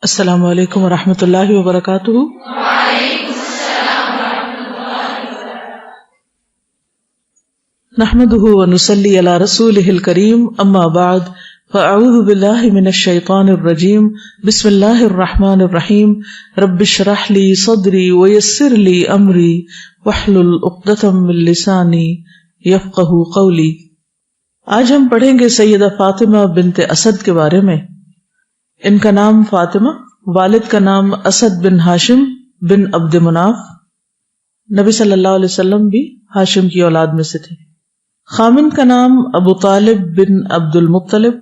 السلام علیکم ورحمۃ اللہ وبرکاتہ۔ نحمده ونصلی علی رسولہ الکریم، اما بعد فاعوذ باللہ من الشیطان الرجیم، بسم اللہ الرحمن الرحیم، رب اشرح لی صدری ویسر لی امری واحلل عقدۃ من لسانی یفقہوا قولی۔ آج ہم پڑھیں گے سیدہ فاطمہ بنت اسد کے بارے میں۔ ان کا نام فاطمہ، والد کا نام اسد بن ہاشم بن عبد مناف، نبی صلی اللہ علیہ وسلم بھی ہاشم کی اولاد میں سے تھے۔ خامن کا نام ابو طالب بن عبد المطلب،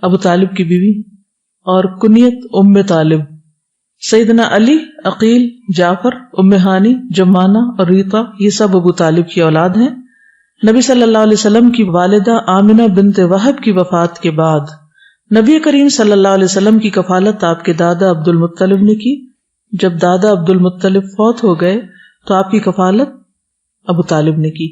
ابو طالب کی بیوی، اور کنیت ام طالب۔ سیدنا علی، عقیل، جعفر، ام ہانی، جمانہ اور ریطہ، یہ سب ابو طالب کی اولاد ہیں۔ نبی صلی اللہ علیہ وسلم کی والدہ آمنہ بنت وہب کی وفات کے بعد نبی کریم صلی اللہ علیہ وسلم کی کفالت آپ کے دادا عبد المطلب نے کی۔ جب دادا عبد المطلب فوت ہو گئے تو آپ کی کفالت ابو طالب نے کی۔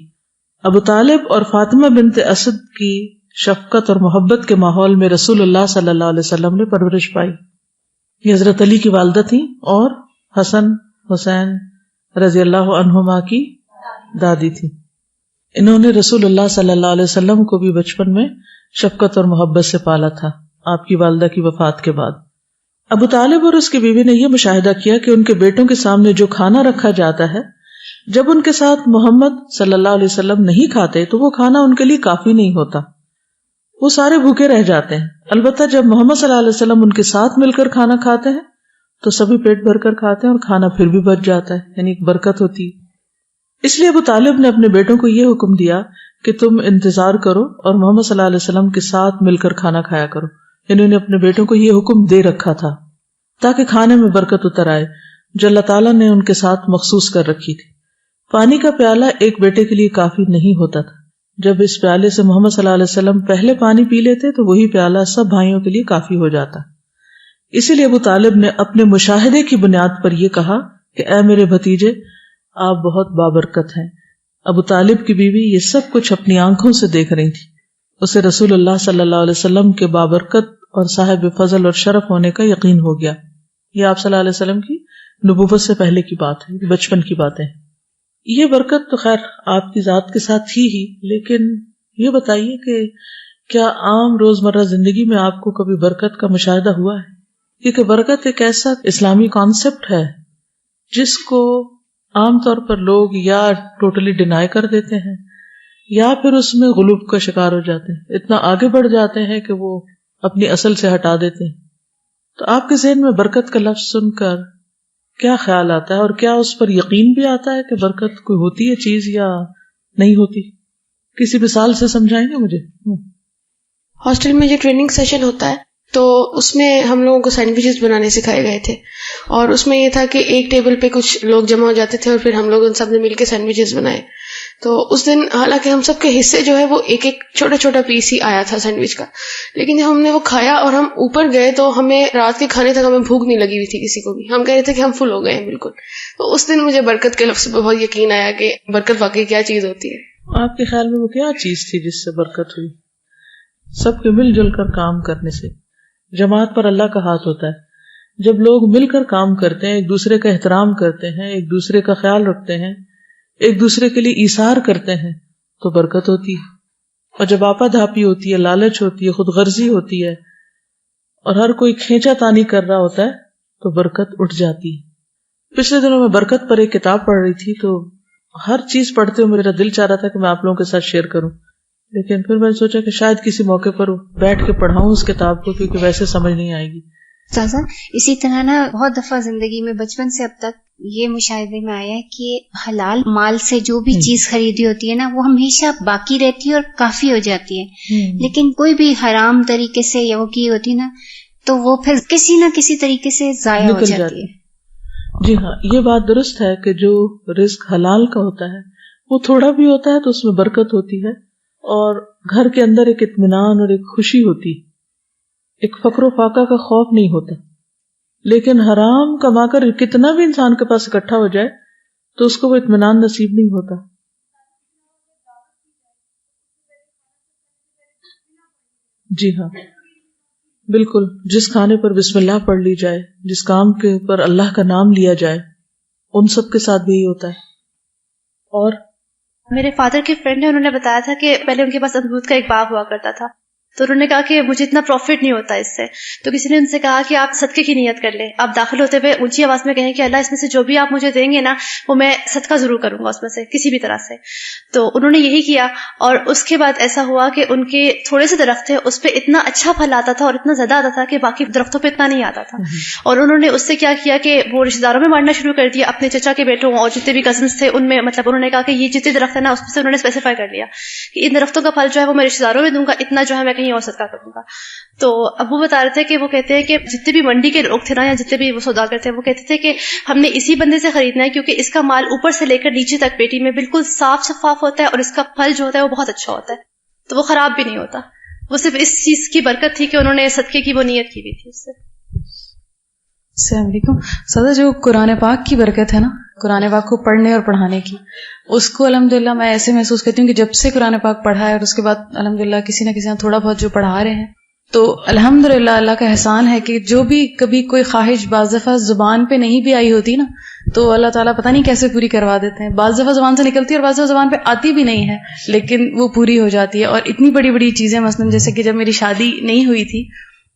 ابو طالب اور فاطمہ بنت اسد کی شفقت اور محبت کے ماحول میں رسول اللہ صلی اللہ علیہ وسلم نے پرورش پائی۔ یہ حضرت علی کی والدہ تھیں اور حسن حسین رضی اللہ عنہما کی دادی تھی۔ انہوں نے رسول اللہ صلی اللہ علیہ وسلم کو بھی بچپن میں شفقت اور محبت سے پالا تھا آپ کی والدہ کی وفات کے بعد۔ ابو طالب اور اس کی بیوی نے یہ مشاہدہ کیا کہ ان کے بیٹوں کے سامنے جو کھانا رکھا جاتا ہے، جب ان کے ساتھ محمد صلی اللہ علیہ وسلم نہیں کھاتے تو وہ کھانا ان کے لیے کافی نہیں ہوتا، وہ سارے بھوکے رہ جاتے ہیں۔ البتہ جب محمد صلی اللہ علیہ وسلم ان کے ساتھ مل کر کھانا کھاتے ہیں تو سبھی پیٹ بھر کر کھاتے ہیں اور کھانا پھر بھی بچ جاتا ہے، یعنی ایک برکت ہوتی ہے۔ اس لیے ابو طالب نے اپنے بیٹوں کو یہ حکم دیا کہ تم انتظار کرو اور محمد صلی اللہ علیہ وسلم کے ساتھ مل کر کھانا کھایا کرو۔ انہوں نے اپنے بیٹوں کو یہ حکم دے رکھا تھا تاکہ کھانے میں برکت اتر آئے جو اللہ تعالیٰ نے ان کے ساتھ مخصوص کر رکھی تھی۔ پانی کا پیالہ ایک بیٹے کے لیے کافی نہیں ہوتا تھا۔ جب اس پیالے سے محمد صلی اللہ علیہ وسلم پہلے پانی پی لیتے تو وہی پیالہ سب بھائیوں کے لیے کافی ہو جاتا۔ اسی لیے ابو طالب نے اپنے مشاہدے کی بنیاد پر یہ کہا کہ اے میرے بھتیجے، آپ بہت بابرکت ہیں۔ ابو طالب کی بیوی یہ سب کچھ اپنی آنکھوں سے دیکھ رہی تھی۔ اسے رسول اللہ صلی اللہ علیہ وسلم کے بابرکت اور صاحب فضل اور شرف ہونے کا یقین ہو گیا۔ یہ آپ صلی اللہ علیہ وسلم کی نبوت سے پہلے کی بات ہے، بچپن کی باتیں۔ یہ برکت تو خیر آپ کی ذات کے ساتھ ہی، لیکن یہ بتائیے کہ کیا عام روزمرہ زندگی میں آپ کو کبھی برکت کا مشاہدہ ہوا ہے؟ کیونکہ برکت ایک ایسا اسلامی کانسیپٹ ہے جس کو عام طور پر لوگ یا ٹوٹلی ڈینائی کر دیتے ہیں یا پھر اس میں غلوب کا شکار ہو جاتے ہیں، اتنا آگے بڑھ جاتے ہیں کہ وہ اپنی اصل سے ہٹا دیتے ہیں۔ تو آپ کے ذہن میں برکت کا لفظ سن کر کیا خیال آتا ہے، اور کیا اس پر یقین بھی آتا ہے کہ برکت کوئی ہوتی ہے چیز یا نہیں ہوتی؟ کسی مثال سے سمجھائیں گے مجھے؟ ہاسٹل میں جو ٹریننگ سیشن ہوتا ہے تو اس میں ہم لوگوں کو سینڈوچز بنانے سکھائے گئے تھے، اور اس میں یہ تھا کہ ایک ٹیبل پہ کچھ لوگ جمع ہو جاتے تھے اور پھر ہم لوگ ان سب نے مل کے سینڈوچز بنائے۔ تو اس دن حالانکہ ہم سب کے حصے جو ہے وہ ایک ایک چھوٹا چھوٹا پیس ہی آیا تھا سینڈوچ کا، لیکن جب ہم نے وہ کھایا اور ہم اوپر گئے تو ہمیں رات کے کھانے تک ہمیں بھوک نہیں لگی ہوئی تھی کسی کو بھی، ہم کہہ رہے تھے کہ ہم فل ہو گئے ہیں بالکل۔ تو اس دن مجھے برکت کے لفظ پہ بہت یقین آیا کہ برکت واقعی کیا چیز ہوتی ہے۔ آپ کے خیال میں وہ کیا چیز تھی جس سے برکت ہوئی؟ سب کے مل جل کر کام کرنے سے۔ جماعت پر اللہ کا ہاتھ ہوتا ہے۔ جب لوگ مل کر کام کرتے ہیں، ایک دوسرے کا احترام کرتے ہیں، ایک دوسرے کا خیال رکھتے ہیں، ایک دوسرے کے لیے ایثار کرتے ہیں تو برکت ہوتی ہے۔ اور جب آپا دھاپی ہوتی ہے، لالچ ہوتی ہے، خود غرضی ہوتی ہے اور ہر کوئی کھینچا تانی کر رہا ہوتا ہے تو برکت اٹھ جاتی ہے۔ پچھلے دنوں میں برکت پر ایک کتاب پڑھ رہی تھی تو ہر چیز پڑھتے ہوئے میرا دل چاہ رہا تھا کہ میں آپ لوگوں کے ساتھ شیئر کروں، لیکن پھر میں نے سوچا کہ شاید کسی موقع پر بیٹھ کے پڑھاؤں اس کتاب کو، کیونکہ ویسے سمجھ نہیں آئے گی۔ سازا اسی طرح نا بہت دفعہ زندگی میں بچپن سے اب تک یہ مشاہدے میں آیا ہے کہ حلال مال سے جو بھی چیز خریدی ہوتی ہے نا وہ ہمیشہ باقی رہتی ہے اور کافی ہو جاتی ہے، لیکن کوئی بھی حرام طریقے سے یا وہ کی ہوتی نا تو وہ پھر کسی نہ کسی طریقے سے ضائع ہو جاتی ہے۔ جی ہاں، یہ بات درست ہے کہ جو رزق حلال کا ہوتا ہے وہ تھوڑا بھی ہوتا ہے تو اس میں برکت ہوتی ہے، اور گھر کے اندر ایک اطمینان اور ایک خوشی ہوتی، ایک فقر و فاقہ کا خوف نہیں ہوتا۔ لیکن حرام کما کر کتنا بھی انسان کے پاس اکٹھا ہو جائے تو اس کو وہ اطمینان نصیب نہیں ہوتا۔ جی ہاں، بالکل. جس کھانے پر بسم اللہ پڑھ لی جائے, جس کام کے اوپر اللہ کا نام لیا جائے, ان سب کے ساتھ بھی یہی ہوتا ہے. اور میرے فادر کے فرینڈ نے انہوں نے بتایا تھا کہ پہلے ان کے پاس امرود کا ایک باغ ہوا کرتا تھا, تو انہوں نے کہا کہ مجھے اتنا پروفٹ نہیں ہوتا اس سے, تو کسی نے ان سے کہا کہ آپ صدقے کی نیت کر لیں, آپ داخل ہوتے ہوئے اونچی آواز میں کہیں کہ اللہ اس میں سے جو بھی آپ مجھے دیں گے نا وہ میں صدقہ ضرور کروں گا اس میں سے کسی بھی طرح سے. تو انہوں نے یہی کیا, اور اس کے بعد ایسا ہوا کہ ان کے تھوڑے سے درخت تھے اس پہ اتنا اچھا پھل آتا تھا اور اتنا زیادہ آتا تھا کہ باقی درختوں پہ اتنا نہیں آتا تھا. اور انہوں نے اس سے کیا کیا کہ وہ رشتے داروں میں بانٹنا شروع کر دیا, اپنے چچا کے بیٹوں اور جتنے بھی کزنس تھے ان میں, مطلب انہوں نے کہا کہ یہ جتنے درخت ہیں نا اس میں سے انہوں نے اسپیسیفائی کر لیا کہ ان درختوں کا پھل جو ہے وہ میں رشتے داروں میں دوں گا, اتنا جو ہے میں کہیں اور صدقہ کروں گا. تو اب وہ بتا رہے تھے کہ وہ کہتے ہیں کہ جتنے بھی منڈی کے لوگ تھے نا یا جتنے بھی وہ سوداگر تھے وہ کہتے تھے کہ ہم نے اسی بندے سے خریدنا ہے کیونکہ اس کا مال اوپر سے لے کر نیچے تک پیٹی میں بالکل صاف شفاف ہوتا ہے اور اس کا پھل جو ہوتا ہے وہ بہت اچھا ہوتا ہے, تو وہ خراب بھی نہیں ہوتا. وہ صرف اس چیز کی برکت تھی کہ انہوں نے صدقے کی وہ نیت کی ہوئی تھی اس سے. السلام علیکم. سادہ جو قرآن پاک کی برکت ہے نا, قرآن پاک کو پڑھنے اور پڑھانے کی, اس کو الحمدللہ میں ایسے محسوس کرتی ہوں کہ جب سے قرآن پاک پڑھا ہے اور اس کے بعد الحمدللہ کسی نہ کسی تھوڑا بہت جو پڑھا رہے ہیں, تو الحمدللہ اللہ کا احسان ہے کہ جو بھی کبھی کوئی خواہش بعض دفعہ زبان پہ نہیں بھی آئی ہوتی نا, تو اللہ تعالیٰ پتہ نہیں کیسے پوری کروا دیتے ہیں. بعض دفعہ زبان سے نکلتی ہے اور بعض دفعہ زبان پہ آتی بھی نہیں ہے لیکن وہ پوری ہو جاتی ہے. اور اتنی بڑی بڑی چیزیں, مثلا جیسے کہ جب میری شادی نہیں ہوئی تھی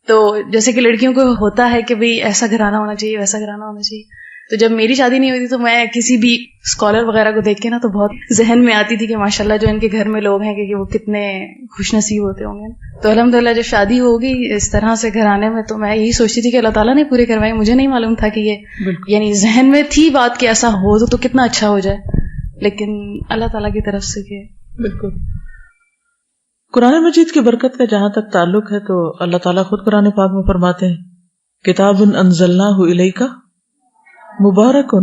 تو جیسے کہ لڑکیوں کو ہوتا ہے کہ بھئی ایسا گھرانہ ہونا چاہیے ویسا گھرانہ ہونا چاہیے, تو جب میری شادی نہیں ہوئی تھی تو میں کسی بھی اسکالر وغیرہ کو دیکھ کے نا تو بہت ذہن میں آتی تھی کہ ماشاءاللہ جو ان کے گھر میں لوگ ہیں کہ وہ کتنے خوش نصیب ہوتے ہوں گے. تو الحمدللہ جب شادی ہوگی اس طرح سے گھرانے میں تو میں یہی سوچتی تھی کہ اللہ تعالیٰ نے پورے کروائی. مجھے نہیں معلوم تھا کہ یہ یعنی ذہن میں تھی بات کہ ایسا ہو تو کتنا اچھا ہو جائے, لیکن اللہ تعالیٰ کی طرف سے کہ بالکل. قرآن مجید کی برکت کا جہاں تک تعلق ہے تو اللہ تعالیٰ خود قرآن پاک میں فرماتے ہیں کتاب انزلناہ الیک مبارک.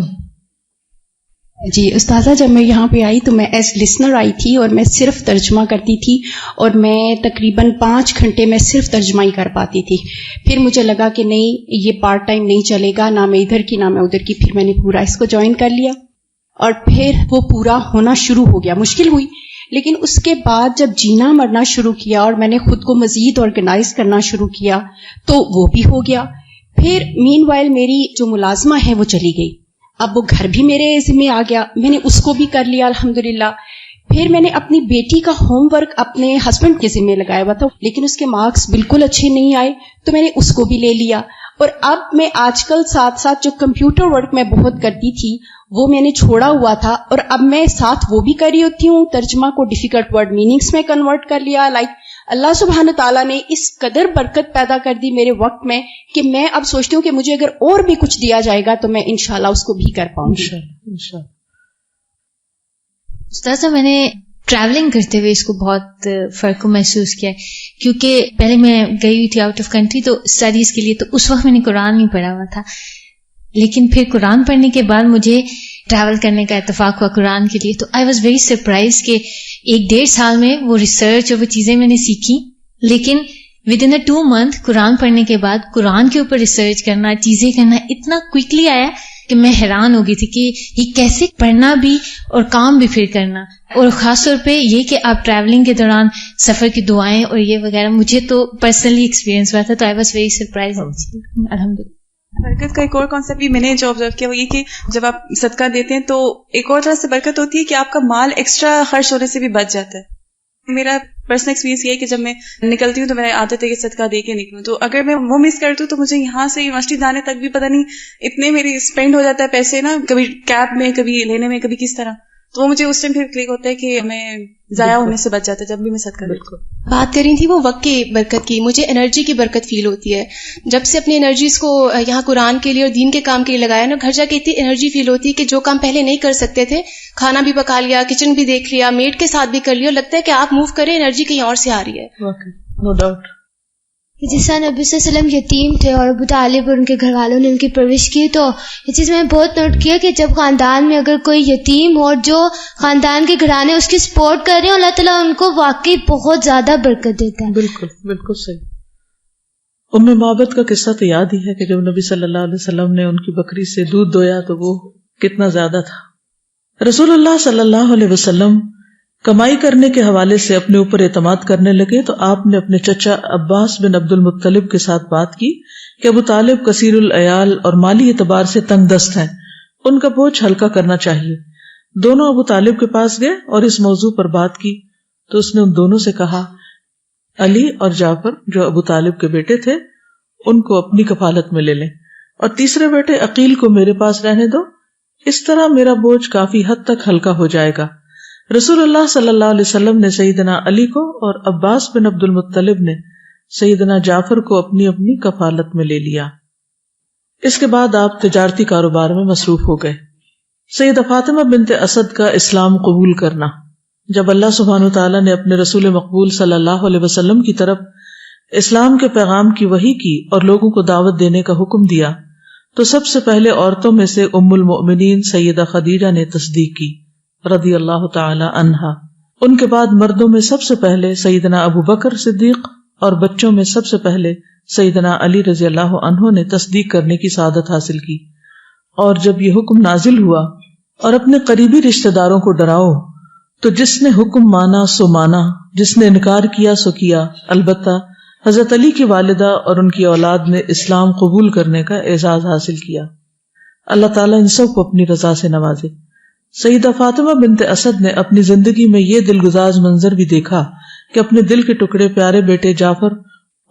جی استاذہ, جب میں یہاں پہ آئی تو میں ایز لسنر آئی تھی اور میں صرف ترجمہ کرتی تھی اور میں تقریباً 5 گھنٹے میں صرف ترجمہ ہی کر پاتی تھی. پھر مجھے لگا کہ نہیں یہ پارٹ ٹائم نہیں چلے گا, نہ میں ادھر کی نہ میں ادھر کی. پھر میں نے پورا اس کو جوائن کر لیا اور پھر وہ پورا ہونا شروع ہو گیا. مشکل ہوئی لیکن اس کے بعد جب جینا مرنا شروع کیا اور میں نے خود کو مزید آرگنائز کرنا شروع کیا تو وہ بھی ہو گیا. پھر مین وائل میری جو ملازمہ ہے وہ چلی گئی, اب وہ گھر بھی میرے ذمہ آ گیا, میں نے اس کو بھی کر لیا الحمدللہ. پھر میں نے اپنی بیٹی کا ہوم ورک اپنے ہسبینڈ کے ذمہ لگایا ہوا تھا لیکن اس کے مارکس بالکل اچھے نہیں آئے تو میں نے اس کو بھی لے لیا. اور اب میں آج کل ساتھ ساتھ جو کمپیوٹر ورک میں بہت کرتی تھی وہ میں نے چھوڑا ہوا تھا اور اب میں ساتھ وہ بھی کر رہی ہوتی ہوں. ترجمہ کو ڈیفیکلٹ ورڈ میننگز میں کنورٹ کر لیا. اللہ سبحانہ تعالیٰ نے اس قدر برکت پیدا کر دی میرے وقت میں کہ میں اب سوچتی ہوں کہ مجھے اگر اور بھی کچھ دیا جائے گا تو میں انشاءاللہ اس کو بھی کر پاؤں گی. استاذہ, میں نے ٹریولنگ کرتے ہوئے اس کو بہت فرق کو محسوس کیا ہے, کیونکہ پہلے میں گئی ہوئی تھی آؤٹ آف کنٹری تو اسٹڈیز کے لیے, تو اس وقت میں نے قرآن نہیں پڑھا ہوا تھا, لیکن پھر قرآن پڑھنے کے بعد مجھے ٹریول کرنے کا اتفاق ہوا قرآن کے لیے. تو آئی واز ویری سرپرائز کہ 1-1.5 سال میں وہ ریسرچ اور وہ چیزیں میں نے سیکھی, لیکن ود ان 2 month قرآن پڑھنے کے بعد قرآن کے اوپر ریسرچ کرنا, چیزیں کرنا اتنا کوئکلی آیا کہ میں حیران ہو گئی تھی کہ یہ کیسے پڑھنا بھی اور کام بھی پھر کرنا. اور خاص طور پہ یہ کہ آپ ٹریولنگ کے دوران سفر کی دعائیں اور یہ وغیرہ, مجھے تو پرسنلی ایکسپیرینس ہوا تھا, تو آئی واز ویری سرپرائز. الحمدللہ. برکت کا ایک اور کانسیپٹ بھی میں نے جو آبزرو کیا وہ یہ کہ جب آپ صدقہ دیتے ہیں تو ایک اور طرح سے برکت ہوتی ہے کہ آپ کا مال ایکسٹرا خرچ ہونے سے بھی بچ جاتا ہے. میرا پرسنل ایکسپیرینس یہ ہے کہ جب میں نکلتی ہوں تو میرے عادت ہے کہ صدقہ دے کے نکلوں, تو اگر میں وہ مس کرتی ہوں تو مجھے یہاں سے یونیورسٹی جانے تک بھی پتہ نہیں اتنے میری اسپینڈ ہو جاتا ہے پیسے نا, کبھی کیب میں کبھی لینے میں کبھی کس طرح, تو وہ مجھے اس ٹائم پھر کلک ہوتا ہے کہ ہمیں ضائع ہونے سے بچ جاتا ہے جب بھی میں صدقہ دیتی ہوں. بات کر رہی تھی وہ وقت کی برکت کی, مجھے انرجی کی برکت فیل ہوتی ہے جب سے اپنی انرجیز کو یہاں قرآن کے لیے اور دین کے کام کے لیے لگایا نا. گھر جا کے اتنی انرجی فیل ہوتی ہے کہ جو کام پہلے نہیں کر سکتے تھے, کھانا بھی پکا لیا, کچن بھی دیکھ لیا, میڈ کے ساتھ بھی کر لیا, لگتا ہے کہ آپ موو کریں, انرجی کہیں اور سے آ رہی ہے. No doubt. جس طرح نبی صلی اللہ علیہ وسلم یتیم تھے اور ابو طالب اور ان کے گھر والوں نے ان کی پرورش کی, تو یہ چیز میں نے بہت نوٹ کیا کہ جب خاندان میں اگر کوئی یتیم ہو اور جو خاندان کے گھرانے اس کی سپورٹ کر رہے ہیں, اللہ تعالیٰ ان کو واقعی بہت زیادہ برکت دیتا ہے. بالکل بالکل صحیح. ام معبد کا قصہ تو یاد ہی ہے کہ جب نبی صلی اللہ علیہ وسلم نے ان کی بکری سے دودھ دویا تو وہ کتنا زیادہ تھا. رسول اللہ صلی اللہ علیہ وسلم کمائی کرنے کے حوالے سے اپنے اوپر اعتماد کرنے لگے تو آپ نے اپنے چچا عباس بن عبد المطلب کے ساتھ بات کی کہ ابو طالب کثیر العیال اور مالی اعتبار سے تنگ دست ہیں، ان کا بوجھ ہلکا کرنا چاہیے۔ دونوں ابو طالب کے پاس گئے اور اس موضوع پر بات کی تو اس نے ان دونوں سے کہا علی اور جعفر جو ابو طالب کے بیٹے تھے ان کو اپنی کفالت میں لے لیں اور تیسرے بیٹے عقیل کو میرے پاس رہنے دو، اس طرح میرا بوجھ کافی حد تک ہلکا ہو جائے گا۔ رسول اللہ صلی اللہ علیہ وسلم نے سیدنا علی کو اور عباس بن عبد المطلب نے سیدنا جعفر کو اپنی اپنی کفالت میں لے لیا۔ اس کے بعد آپ تجارتی کاروبار میں مصروف ہو گئے۔ سیدہ فاطمہ بنت اسد کا اسلام قبول کرنا۔ جب اللہ سبحانہ وتعالیٰ نے اپنے رسول مقبول صلی اللہ علیہ وسلم کی طرف اسلام کے پیغام کی وحی کی اور لوگوں کو دعوت دینے کا حکم دیا تو سب سے پہلے عورتوں میں سے ام المؤمنین سیدہ خدیجہ نے تصدیق کی رضی اللہ تعالی عنہا۔ ان کے بعد مردوں میں سب سے پہلے سیدنا ابو بکر صدیق اور بچوں میں سب سے پہلے سیدنا علی رضی اللہ عنہ نے تصدیق کرنے کی سعادت حاصل کی۔ اور جب یہ حکم نازل ہوا اور اپنے قریبی رشتہ داروں کو ڈراؤ تو جس نے حکم مانا سو مانا، جس نے انکار کیا سو کیا، البتہ حضرت علی کی والدہ اور ان کی اولاد نے اسلام قبول کرنے کا اعزاز حاصل کیا۔ اللہ تعالیٰ ان سب کو اپنی رضا سے نوازے۔ سیدہ فاطمہ بنت اسد نے اپنی زندگی میں یہ دلگزاز منظر بھی دیکھا کہ اپنے دل کے ٹکڑے پیارے بیٹے جعفر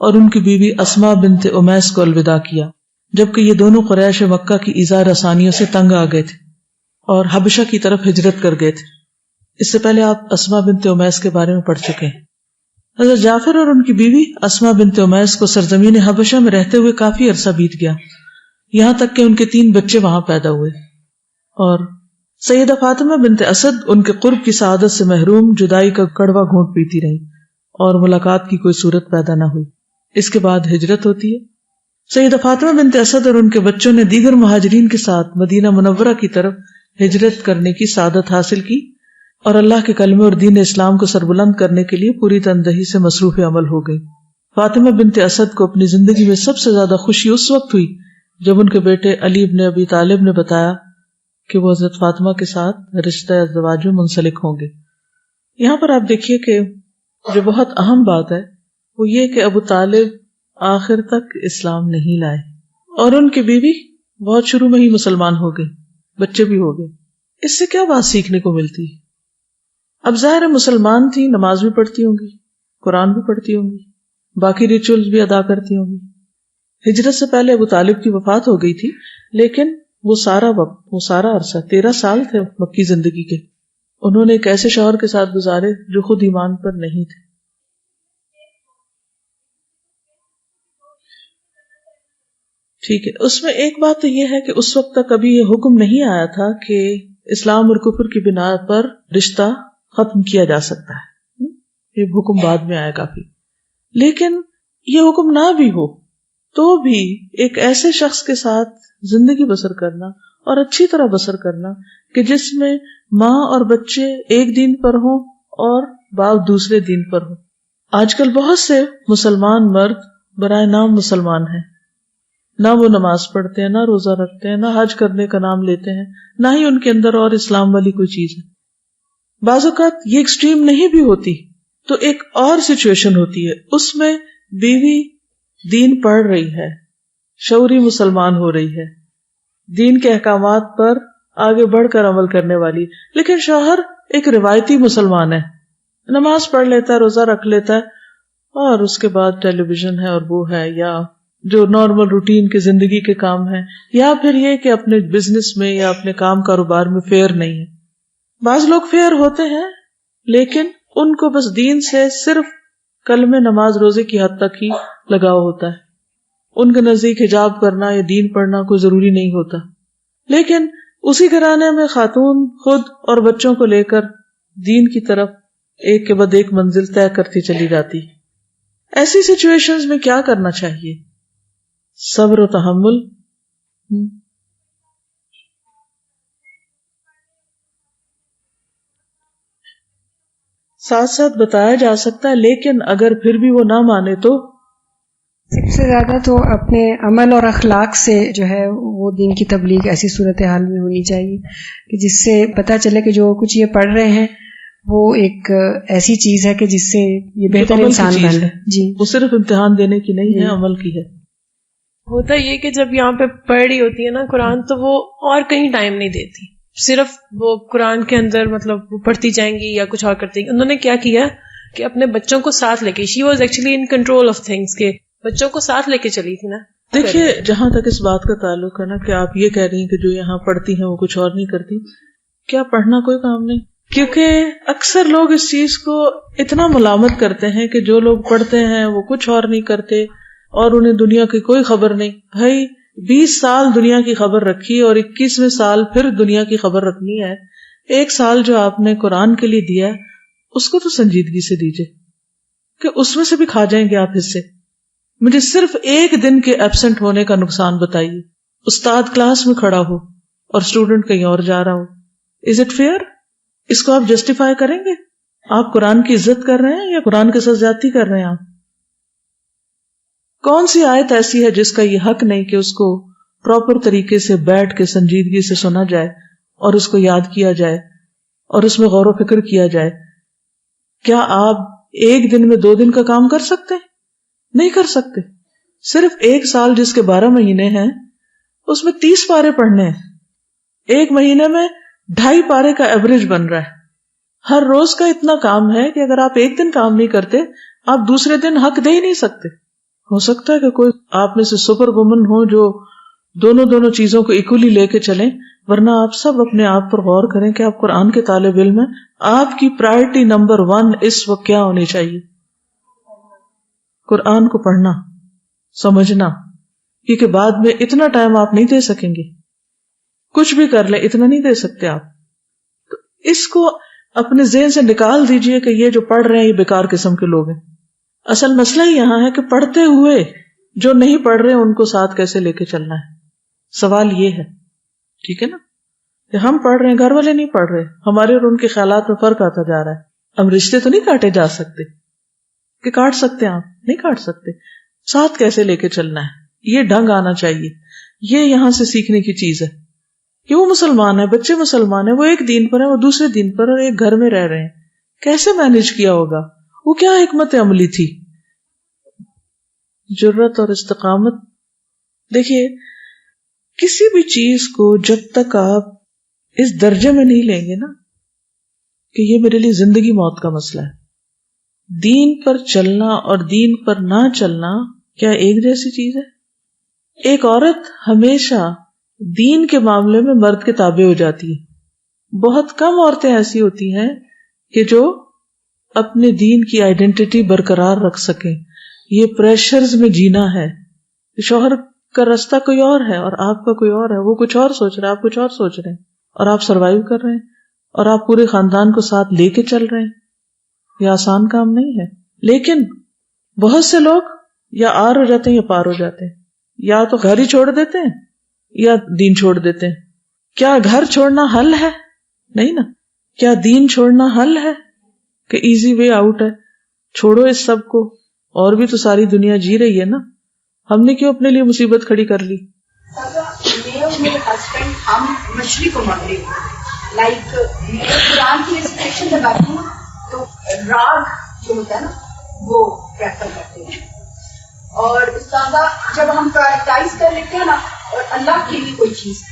اور ان کی بیوی اسما بنت امیس کو الوداع کیا، جبکہ یہ دونوں قریش مکہ کی ایذا رسانیوں سے تنگ آ گئے تھے اور حبشہ کی طرف ہجرت کر گئے تھے۔ اس سے پہلے آپ اسما بنت امیس کے بارے میں پڑھ چکے ہیں۔ حضرت جعفر اور ان کی بیوی اسما بنت امیس کو سرزمین حبشہ میں رہتے ہوئے کافی عرصہ بیت گیا، یہاں تک کہ ان کے 3 بچے وہاں پیدا ہوئے، اور سیدہ فاطمہ بنت اسد ان کے قرب کی سعادت سے محروم جدائی کا کڑوا گھونٹ پیتی رہی اور ملاقات کی کوئی صورت پیدا نہ ہوئی۔ اس کے بعد ہجرت ہوتی ہے۔ سیدہ فاطمہ بنت اسد اور ان کے بچوں نے دیگر مہاجرین کے ساتھ مدینہ منورہ کی طرف ہجرت کرنے کی سعادت حاصل کی اور اللہ کے کلمے اور دین اسلام کو سربلند کرنے کے لیے پوری تندہی سے مصروف عمل ہو گئی۔ فاطمہ بنت اسد کو اپنی زندگی میں سب سے زیادہ خوشی اس وقت ہوئی جب ان کے بیٹے علی بن ابی طالب نے بتایا کہ وہ حضرت فاطمہ کے ساتھ رشتہ ازدواج میں منسلک ہوں گے۔ یہاں پر آپ دیکھیے کہ جو بہت اہم بات ہے وہ یہ کہ ابو طالب آخر تک اسلام نہیں لائے اور ان کی بیوی بہت شروع میں ہی مسلمان ہو گئی، بچے بھی ہو گئے۔ اس سے کیا بات سیکھنے کو ملتی؟ اب ظاہر مسلمان تھی، نماز بھی پڑھتی ہوں گی، قرآن بھی پڑھتی ہوں گی، باقی ریچولز بھی ادا کرتی ہوں گی۔ ہجرت سے پہلے ابو طالب کی وفات ہو گئی تھی، لیکن وہ سارا وقت، وہ سارا عرصہ 13 سال تھے مکی زندگی کے، انہوں نے ایک ایسے شوہر کے ساتھ گزارے جو خود ایمان پر نہیں تھے۔ ٹھیک ہے، اس میں ایک بات تو یہ ہے کہ اس وقت تک ابھی یہ حکم نہیں آیا تھا کہ اسلام اور کفر کی بنا پر رشتہ ختم کیا جا سکتا ہے، یہ حکم بعد میں آیا کافی۔ لیکن یہ حکم نہ بھی ہو تو بھی ایک ایسے شخص کے ساتھ زندگی بسر کرنا اور اچھی طرح بسر کرنا کہ جس میں ماں اور بچے ایک دین پر ہوں اور باپ دوسرے دین پر ہوں۔ آج کل بہت سے مسلمان مرد برائے نام مسلمان ہیں، نہ وہ نماز پڑھتے ہیں، نہ روزہ رکھتے ہیں، نہ حج کرنے کا نام لیتے ہیں، نہ ہی ان کے اندر اور اسلام والی کوئی چیز ہے۔ بعض اوقات یہ ایکسٹریم نہیں بھی ہوتی تو ایک اور سچویشن ہوتی ہے، اس میں بیوی دین پڑھ رہی ہے، شعوری مسلمان ہو رہی ہے، دین کے احکامات پر آگے بڑھ کر عمل کرنے والی، لیکن شوہر ایک روایتی مسلمان ہے، نماز پڑھ لیتا ہے، روزہ رکھ لیتا ہے، اور اس کے بعد ٹیلی ویژن ہے اور وہ ہے، یا جو نارمل روٹین کے زندگی کے کام ہیں، یا پھر یہ کہ اپنے بزنس میں یا اپنے کام کاروبار میں فیئر نہیں ہے۔ بعض لوگ فیئر ہوتے ہیں لیکن ان کو بس دین سے صرف کلمے نماز روزے کی حد تک ہی لگاؤ ہوتا ہے، ان کے نزدیک حجاب کرنا یا دین پڑھنا کوئی ضروری نہیں ہوتا، لیکن اسی گھرانے میں خاتون خود اور بچوں کو لے کر دین کی طرف ایک کے بعد ایک منزل طے کرتی چلی جاتی۔ ایسی سچویشنز میں کیا کرنا چاہیے؟ صبر و تحمل، ساتھ ساتھ بتایا جا سکتا ہے، لیکن اگر پھر بھی وہ نہ مانے تو سب سے زیادہ تو اپنے عمل اور اخلاق سے جو ہے وہ دین کی تبلیغ ایسی صورتحال میں ہونی چاہیے کہ جس سے پتہ چلے کہ جو کچھ یہ پڑھ رہے ہیں وہ ایک ایسی چیز ہے کہ جس سے یہ بہتر انسان بن ہے. جی وہ صرف امتحان دینے کی نہیں ہے، عمل کی ہے. ہوتا یہ کہ جب یہاں پہ پڑھ رہی ہوتی ہے نا قرآن، تو وہ اور کہیں ٹائم نہیں دیتی، صرف وہ قرآن کے اندر مطلب وہ پڑھتی جائیں گی یا کچھ اور کرتی. انہوں نے کیا کیا کہ اپنے بچوں کو ساتھ لے کے، she was actually in control of things, کے بچوں کو ساتھ لے کے چلی تھی نا. دیکھیے جہاں تک اس بات کا تعلق ہے نا کہ آپ یہ کہہ رہی ہیں کہ جو یہاں پڑھتی ہیں وہ کچھ اور نہیں کرتی، کیا پڑھنا کوئی کام نہیں؟ کیونکہ اکثر لوگ اس چیز کو اتنا ملامت کرتے ہیں کہ جو لوگ پڑھتے ہیں وہ کچھ اور نہیں کرتے اور انہیں دنیا کی کوئی خبر نہیں. بھائی 20 سال دنیا کی خبر رکھی اور 21ویں سال پھر دنیا کی خبر رکھنی ہے. 1 سال جو آپ نے قرآن کے لیے دیا ہے اس کو تو سنجیدگی سے دیجئے کہ اس میں سے بھی کھا جائیں گے آپ حصے. مجھے صرف 1 دن کے ایبسنٹ ہونے کا نقصان بتائیے. استاد کلاس میں کھڑا ہو اور اسٹوڈنٹ کہیں اور جا رہا ہو. Is it fair? اس کو آپ جسٹیفائی کریں گے؟ آپ قرآن کی عزت کر رہے ہیں یا قرآن کے ساتھ زیادتی کر رہے ہیں؟ آپ کون سی آیت ایسی ہے جس کا یہ حق نہیں کہ اس کو پراپر طریقے سے بیٹھ کے سنجیدگی سے سنا جائے اور اس کو یاد کیا جائے اور اس میں غور و فکر کیا جائے؟ کیا آپ 1 دن میں 2 دن کا کام کر سکتے؟ نہیں کر سکتے. صرف 1 سال جس کے 12 مہینے ہیں اس میں 30 پارے پڑھنے ہیں. 1 مہینے میں 2.5 پارے کا ایوریج بن رہا ہے. ہر روز کا اتنا کام ہے کہ اگر آپ 1 دن کام نہیں کرتے آپ دوسرے دن حق دے ہی نہیں سکتے. ہو سکتا ہے کہ کوئی آپ میں سے سپر وومن ہو جو دونوں چیزوں کو ایکولی لے کے چلیں، ورنہ آپ سب اپنے آپ پر غور کریں کہ آپ قرآن کے طالب علم ہیں. آپ کی پرائرٹی نمبر 1 اس وقت کیا ہونی چاہیے؟ قرآن کو پڑھنا، سمجھنا، کیونکہ بعد میں اتنا ٹائم آپ نہیں دے سکیں گے. کچھ بھی کر لیں اتنا نہیں دے سکتے آپ. تو اس کو اپنے ذہن سے نکال دیجئے کہ یہ جو پڑھ رہے ہیں یہ بیکار قسم کے لوگ ہیں. اصل مسئلہ یہاں ہے کہ پڑھتے ہوئے جو نہیں پڑھ رہے ان کو ساتھ کیسے لے کے چلنا ہے. سوال یہ ہے، ٹھیک ہے نا، کہ ہم پڑھ رہے ہیں، گھر والے نہیں پڑھ رہے، ہمارے اور ان کے خیالات میں فرق آتا جا رہا ہے. اب رشتے تو نہیں کاٹے جا سکتے کہ کاٹ سکتے ہیں آپ؟ نہیں کاٹ سکتے. ساتھ کیسے لے کے چلنا ہے یہ ڈھنگ آنا چاہیے. یہ یہاں سے سیکھنے کی چیز ہے کہ وہ مسلمان ہے، بچے مسلمان ہیں، وہ ایک دین پر ہیں، وہ دوسرے دین پر اور ایک گھر میں رہ رہے ہیں. کیسے مینج کیا ہوگا؟ وہ کیا حکمت عملی تھی؟ جرت اور استقامت. دیکھیے کسی بھی چیز کو جب تک آپ اس درجے میں نہیں لیں گے نا کہ یہ میرے لیے زندگی موت کا مسئلہ ہے. دین پر چلنا اور دین پر نہ چلنا کیا ایک جیسی چیز ہے؟ ایک عورت ہمیشہ دین کے معاملے میں مرد کے تابع ہو جاتی ہے. بہت کم عورتیں ایسی ہوتی ہیں کہ جو اپنے دین کی آئیڈینٹی برقرار رکھ سکیں. یہ پریشرز میں جینا ہے. شوہر کا راستہ کوئی اور ہے اور آپ کا کوئی اور ہے، وہ کچھ اور سوچ رہا ہے، آپ کچھ اور سوچ رہے ہیں، اور آپ سروائیو کر رہے ہیں اور آپ پورے خاندان کو ساتھ لے کے چل رہے ہیں. یہ آسان کام نہیں ہے. لیکن بہت سے لوگ یا آر ہو جاتے ہیں یا پار ہو جاتے ہیں، یا تو گھر ہی چھوڑ دیتے ہیں یا دین چھوڑ دیتے ہیں. کیا گھر چھوڑنا حل ہے؟ نہیں نا. کیا دین چھوڑنا حل ہے کہ ایزی وے آؤٹ ہے؟ چھوڑو اس سب کو، اور بھی تو ساری دنیا جی رہی ہے نا. ہم نے کیوں اپنے لیے مصیبت کھڑی کر لی؟ میں اور میرے ہسبینڈ ہم مشرق و مغرب، لائک میں قرآن کی ریسپیکشن لگاتی ہوں تو راگ جو ہوتا ہے نا وہ پریفر کرتے ہیں. اور استاذہ جب ہم پرائرٹائز کر لیتے ہیں نا اور اللہ کے لیے کوئی چیز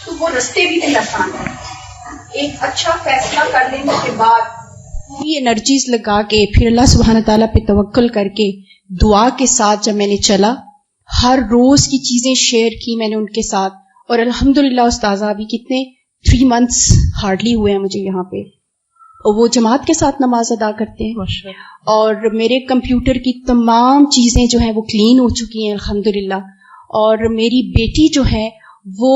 تو وہ رستے بھی نہیں آسان ہے. ایک اچھا فیصلہ کر لینے کے بعد یہ انرجیز لگا کے پھر اللہ سبحانہ تعالیٰ پہ توکل کر کے دعا کے ساتھ جب میں نے چلا، ہر روز کی چیزیں شیئر کی میں نے ان کے ساتھ. اور الحمدللہ استاذہ ابھی کتنے 3 months ہارڈلی ہوئے ہیں مجھے یہاں پہ، اور وہ جماعت کے ساتھ نماز ادا کرتے ہیں. اور میرے کمپیوٹر کی تمام چیزیں جو ہیں وہ کلین ہو چکی ہیں الحمدللہ. اور میری بیٹی جو ہے وہ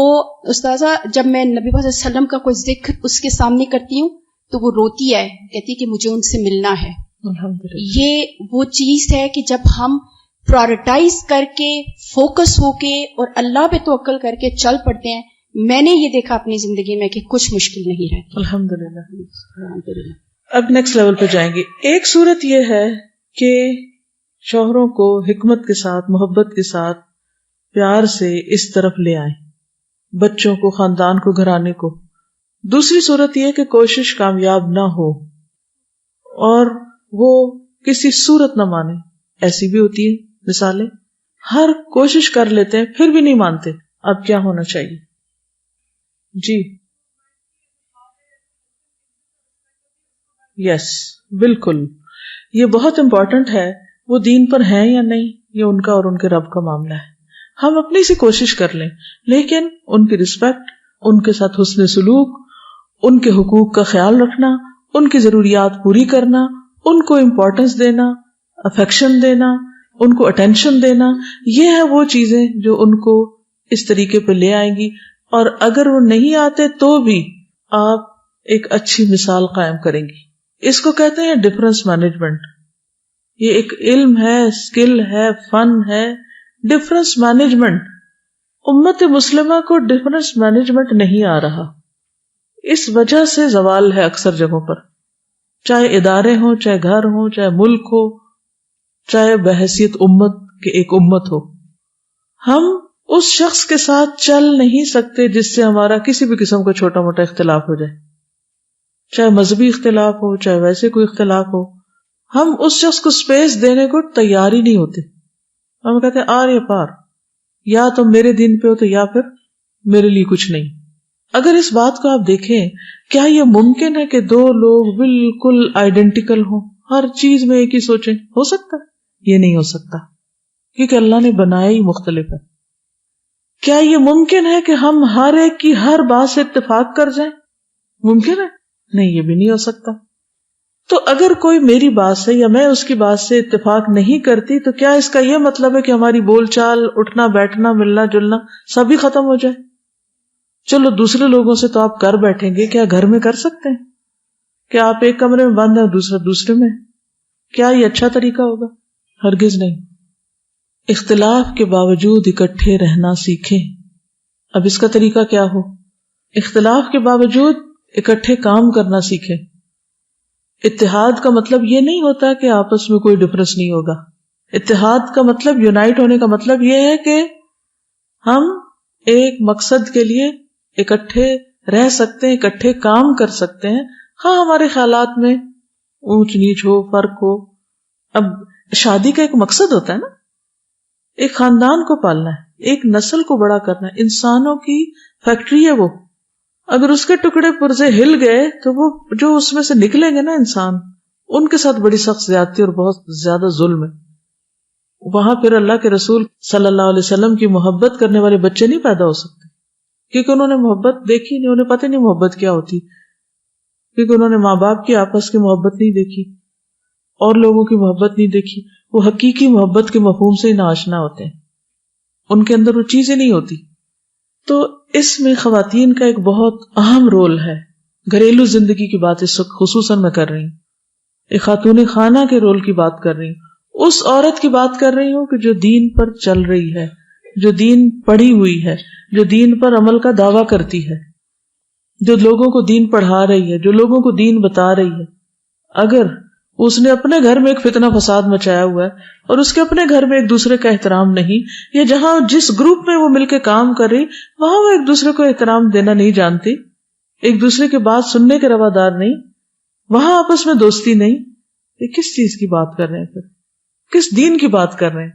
استاذہ جب میں نبی پاک صلی اللہ علیہ وسلم کا کوئی ذکر اس کے سامنے کرتی ہوں تو وہ روتی ہے، کہتی کہ مجھے ان سے ملنا ہے. یہ وہ چیز ہے کہ جب ہم پرائرٹائز کر کے فوکس ہو کے اور اللہ پہ توکل کر کے چل پڑتے ہیں، میں نے یہ دیکھا اپنی زندگی میں کہ کچھ مشکل نہیں رہتی. الحمدللہ. اب نیکسٹ لیول پہ جائیں گے. ایک صورت یہ ہے کہ شوہروں کو حکمت کے ساتھ، محبت کے ساتھ، پیار سے اس طرف لے آئیں، بچوں کو، خاندان کو، گھرانے کو. دوسری صورت یہ کہ کوشش کامیاب نہ ہو اور وہ کسی صورت نہ مانے. ایسی بھی ہوتی ہے مثالیں. ہر کوشش کر لیتے ہیں پھر بھی نہیں مانتے. اب کیا ہونا چاہیے؟ جی یس بالکل، یہ بہت امپورٹنٹ ہے. وہ دین پر ہیں یا نہیں، یہ ان کا اور ان کے رب کا معاملہ ہے. ہم اپنی سی کوشش کر لیں، لیکن ان کی رسپیکٹ، ان کے ساتھ حسن سلوک، ان کے حقوق کا خیال رکھنا، ان کی ضروریات پوری کرنا، ان کو امپورٹنس دینا، افیکشن دینا، ان کو اٹینشن دینا، یہ ہے وہ چیزیں جو ان کو اس طریقے پہ لے آئیں گی. اور اگر وہ نہیں آتے تو بھی آپ ایک اچھی مثال قائم کریں گی. اس کو کہتے ہیں ڈفرنس مینجمنٹ. یہ ایک علم ہے، اسکل ہے، فن ہے. ڈفرنس مینجمنٹ، امت مسلمہ کو ڈفرنس مینجمنٹ نہیں آ رہا. اس وجہ سے زوال ہے اکثر جگہوں پر، چاہے ادارے ہوں، چاہے گھر ہوں، چاہے ملک ہو، چاہے بحیثیت امت کے ایک امت ہو. ہم اس شخص کے ساتھ چل نہیں سکتے جس سے ہمارا کسی بھی قسم کا چھوٹا موٹا اختلاف ہو جائے، چاہے مذہبی اختلاف ہو، چاہے ویسے کوئی اختلاف ہو. ہم اس شخص کو سپیس دینے کو تیار ہی نہیں ہوتے. ہم کہتے ہیں آر یا پار، یا تم میرے دین پہ ہو تو یا پھر میرے لیے کچھ نہیں. اگر اس بات کو آپ دیکھیں، کیا یہ ممکن ہے کہ دو لوگ بالکل آئیڈینٹیکل ہوں، ہر چیز میں ایک ہی سوچیں؟ ہو سکتا ہے؟ یہ نہیں ہو سکتا، کیونکہ اللہ نے بنایا ہی مختلف ہے. کیا یہ ممکن ہے کہ ہم ہر ایک کی ہر بات سے اتفاق کر جائیں؟ ممکن ہے؟ نہیں، یہ بھی نہیں ہو سکتا. تو اگر کوئی میری بات سے یا میں اس کی بات سے اتفاق نہیں کرتی تو کیا اس کا یہ مطلب ہے کہ ہماری بول چال، اٹھنا بیٹھنا، ملنا جلنا سب ہی ختم ہو جائے؟ چلو دوسرے لوگوں سے تو آپ کر بیٹھیں گے، کیا گھر میں کر سکتے ہیں؟ کیا آپ ایک کمرے میں بند ہیں اور دوسرا دوسرے میں؟ کیا یہ اچھا طریقہ ہوگا؟ ہرگز نہیں. اختلاف کے باوجود اکٹھے رہنا سیکھیں. اب اس کا طریقہ کیا ہو؟ اختلاف کے باوجود اکٹھے کام کرنا سیکھیں. اتحاد کا مطلب یہ نہیں ہوتا کہ آپس میں کوئی ڈفرنس نہیں ہوگا. اتحاد کا مطلب، یونائٹ ہونے کا مطلب یہ ہے کہ ہم ایک مقصد کے لیے اکٹھے رہ سکتے ہیں، اکٹھے کام کر سکتے ہیں. ہاں ہمارے خیالات میں اونچ نیچ ہو، فرق ہو. اب شادی کا ایک مقصد ہوتا ہے نا، ایک خاندان کو پالنا ہے، ایک نسل کو بڑا کرنا ہے. انسانوں کی فیکٹری ہے وہ. اگر اس کے ٹکڑے پرزے ہل گئے تو وہ جو اس میں سے نکلیں گے نا انسان، ان کے ساتھ بڑی سخت زیادتی اور بہت زیادہ ظلم ہے. وہاں پھر اللہ کے رسول صلی اللہ علیہ وسلم کی محبت کرنے والے بچے نہیں پیدا ہو سکتے، کیونکہ انہوں نے محبت دیکھی نہیں، انہیں پتہ نہیں محبت کیا ہوتی، کیونکہ انہوں نے ماں باپ کی آپس کی محبت نہیں دیکھی، اور لوگوں کی محبت نہیں دیکھی. وہ حقیقی محبت کے مفہوم سے ہی ناآشنا ہوتے ہیں، ان کے اندر وہ چیزیں نہیں ہوتی. تو اس میں خواتین کا ایک بہت اہم رول ہے. گھریلو زندگی کی بات اس وقت خصوصاً میں کر رہی ہوں، ایک خاتون خانہ کے رول کی بات کر رہی ہوں. اس عورت کی بات کر رہی ہوں کہ جو دین پر چل رہی ہے، جو دین پڑھی ہوئی ہے، جو دین پر عمل کا دعویٰ کرتی ہے، جو لوگوں کو دین پڑھا رہی ہے، جو لوگوں کو دین بتا رہی ہے. اگر اس نے اپنے گھر میں ایک فتنہ فساد مچایا ہوا ہے اور اس کے اپنے گھر میں ایک دوسرے کا احترام نہیں، یا جہاں جس گروپ میں وہ مل کے کام کر رہی وہاں وہ ایک دوسرے کو احترام دینا نہیں جانتی، ایک دوسرے کی بات سننے کے روادار نہیں، وہاں آپس میں دوستی نہیں، یہ کس چیز کی بات کر رہے ہیں؟ پھر کس دین کی بات کر رہے ہیں؟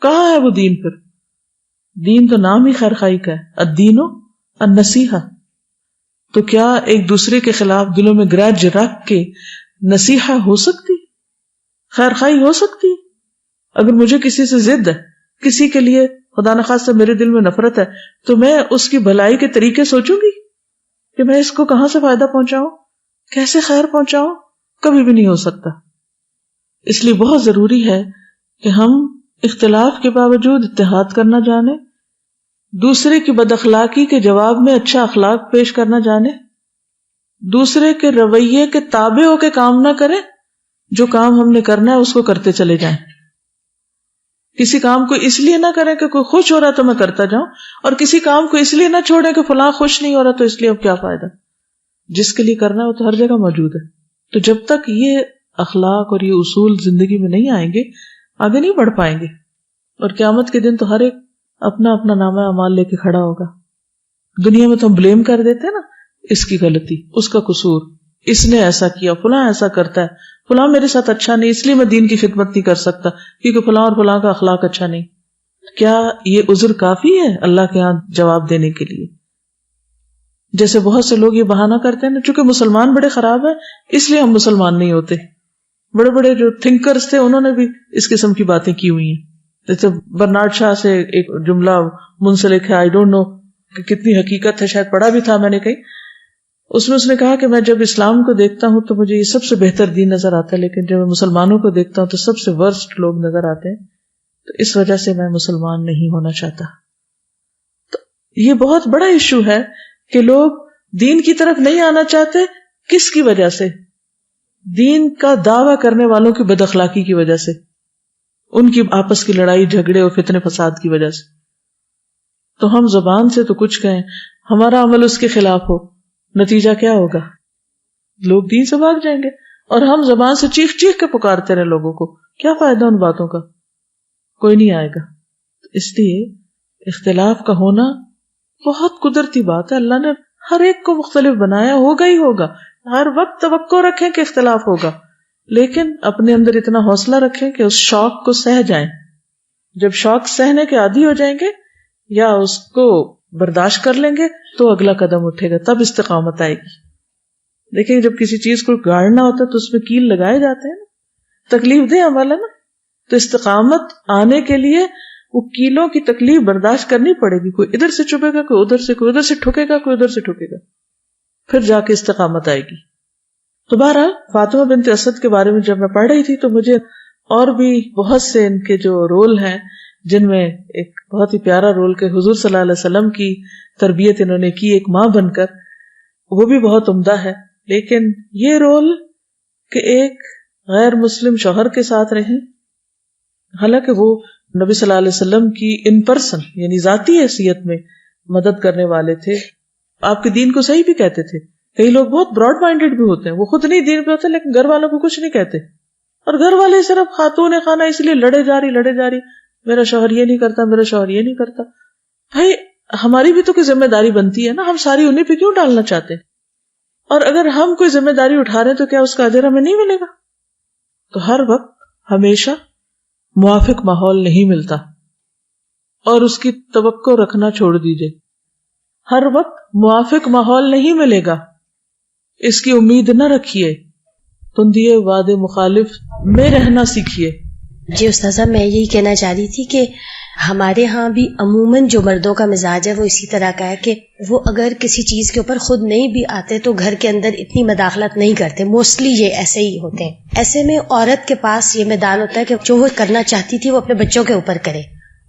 کہاں ہے وہ دین؟ پھر دین تو نام ہی خیر خائی کا ہے، الدین النصیحہ. تو کیا ایک دوسرے کے خلاف دلوں میں گرج رکھ کے نصیحہ ہو سکتی، خیر خائی ہو سکتی؟ اگر مجھے کسی سے ضد ہے، کسی کے لیے خدا نخواستہ میرے دل میں نفرت ہے، تو میں اس کی بھلائی کے طریقے سوچوں گی کہ میں اس کو کہاں سے فائدہ پہنچاؤں، کیسے خیر پہنچاؤں؟ کبھی بھی نہیں ہو سکتا. اس لیے بہت ضروری ہے کہ ہم اختلاف کے باوجود اتحاد کرنا جانیں، دوسرے کی بد اخلاقی کے جواب میں اچھا اخلاق پیش کرنا جانیں، دوسرے کے رویے کے تابع ہو کے کام نہ کریں، جو کام ہم نے کرنا ہے اس کو کرتے چلے جائیں. کسی کام کو اس لیے نہ کریں کہ کوئی خوش ہو رہا تو میں کرتا جاؤں، اور کسی کام کو اس لیے نہ چھوڑیں کہ فلاں خوش نہیں ہو رہا تو اس لیے اب کیا فائدہ. جس کے لیے کرنا ہے وہ تو ہر جگہ موجود ہے. تو جب تک یہ اخلاق اور یہ اصول زندگی میں نہیں آئیں گے آگے نہیں بڑھ پائیں گے، اور قیامت کے دن تو ہر ایک اپنا اپنا نامہ اعمال لے کے کھڑا ہوگا. دنیا میں تو ہم بلیم کر دیتے ہیں نا، اس کی غلطی، اس کا قصور، اس نے ایسا کیا، فلاں ایسا کرتا ہے، فلاں میرے ساتھ اچھا نہیں اس لیے میں دین کی خدمت نہیں کر سکتا کیونکہ فلاں اور فلاں کا اخلاق اچھا نہیں. کیا یہ عذر کافی ہے اللہ کے ہاں جواب دینے کے لیے؟ جیسے بہت سے لوگ یہ بہانہ کرتے ہیں نا، چونکہ مسلمان بڑے خراب ہیں اس لیے ہم مسلمان نہیں ہوتے. بڑے بڑے جو تھنکرز تھے انہوں نے بھی اس قسم کی باتیں کی ہوئی ہیں. جیسے برنارڈ شاہ سے ایک جملہ منسلک ہے، آئی ڈونٹ نو کہ کتنی حقیقت ہے، شاید پڑھا بھی تھا میں نے کہیں. اس نے کہا کہ میں جب اسلام کو دیکھتا ہوں تو مجھے یہ سب سے بہتر دین نظر آتا ہے، لیکن جب میں مسلمانوں کو دیکھتا ہوں تو سب سے ورسٹ لوگ نظر آتے ہیں، تو اس وجہ سے میں مسلمان نہیں ہونا چاہتا. تو یہ بہت بڑا ایشو ہے کہ لوگ دین کی طرف نہیں آنا چاہتے. کس کی وجہ سے؟ دین کا دعویٰ کرنے والوں کی بد اخلاقی کی وجہ سے، ان کی آپس کی لڑائی جھگڑے اور فتنے فساد کی وجہ سے. تو ہم زبان سے تو کچھ کہیں، ہمارا عمل اس کے خلاف ہو، نتیجہ کیا ہوگا؟ لوگ دین سے بھاگ جائیں گے. اور ہم زبان سے چیخ چیخ کے پکارتے رہے لوگوں کو، کیا فائدہ ان باتوں کا؟ کوئی نہیں آئے گا. اس لیے اختلاف کا ہونا بہت قدرتی بات ہے. اللہ نے ہر ایک کو مختلف بنایا، ہوگا ہی ہوگا. ہر وقت توقع رکھیں کہ اختلاف ہوگا، لیکن اپنے اندر اتنا حوصلہ رکھیں کہ اس شوق کو سہ جائیں. جب شوق سہنے کے عادی ہو جائیں گے یا اس کو برداشت کر لیں گے تو اگلا قدم اٹھے گا، تب استقامت آئے گی. دیکھیں جب کسی چیز کو گاڑنا ہوتا ہے تو اس میں کیل لگائے جاتے ہیں نا، تکلیف دہ عمل ہے نا. تو استقامت آنے کے لیے وہ کیلوں کی تکلیف برداشت کرنی پڑے گی. کوئی ادھر سے چبھے گا، کوئی ادھر سے ٹھکے گا، کوئی ادھر سے ٹھکے گا، پھر جا کے استقامت آئے گی. تو بہرحال فاطمہ بنت اسد کے بارے میں جب میں پڑھ رہی تھی تو مجھے اور بھی بہت سے ان کے جو رول ہیں، جن میں ایک بہت ہی پیارا رول کہ حضور صلی اللہ علیہ وسلم کی تربیت انہوں نے کی ایک ماں بن کر، وہ بھی بہت عمدہ ہے. لیکن یہ رول کہ ایک غیر مسلم شوہر کے ساتھ رہیں، حالانکہ وہ نبی صلی اللہ علیہ وسلم کی ان پرسن یعنی ذاتی حیثیت میں مدد کرنے والے تھے، آپ کے دین کو صحیح بھی کہتے تھے. کئی لوگ بہت براڈ مائنڈیڈ بھی ہوتے ہیں، وہ خود نہیں دین پہ ہوتے لیکن گھر والوں کو کچھ نہیں کہتے، اور گھر والے صرف خاتون خانہ اس لیے لڑے جا رہی میرا شوہر یہ نہیں کرتا، میرا شوہر یہ نہیں کرتا. بھائی ہماری بھی تو کوئی ذمہ داری بنتی ہے نا، ہم ساری انہیں پہ کیوں ڈالنا چاہتے؟ اور اگر ہم کوئی ذمہ داری اٹھا رہے ہیں تو کیا اس کا اجر ہمیں نہیں ملے گا؟ تو ہر وقت ہمیشہ موافق ماحول نہیں ملتا اور اس کی توقع رکھنا چھوڑ دیجئے. ہر وقت موافق ماحول نہیں ملے گا، اس کی امید نہ رکھیے. تندیے وعدے مخالف میں رہنا سیکھیے. جی استاذہ، میں یہی کہنا چاہ رہی تھی کہ ہمارے ہاں بھی عموماً جو مردوں کا مزاج ہے وہ اسی طرح کا ہے کہ وہ اگر کسی چیز کے اوپر خود نہیں بھی آتے تو گھر کے اندر اتنی مداخلت نہیں کرتے. موسٹلی یہ ایسے ہی ہوتے ہیں. ایسے میں عورت کے پاس یہ میدان ہوتا ہے کہ جو وہ کرنا چاہتی تھی وہ اپنے بچوں کے اوپر کرے.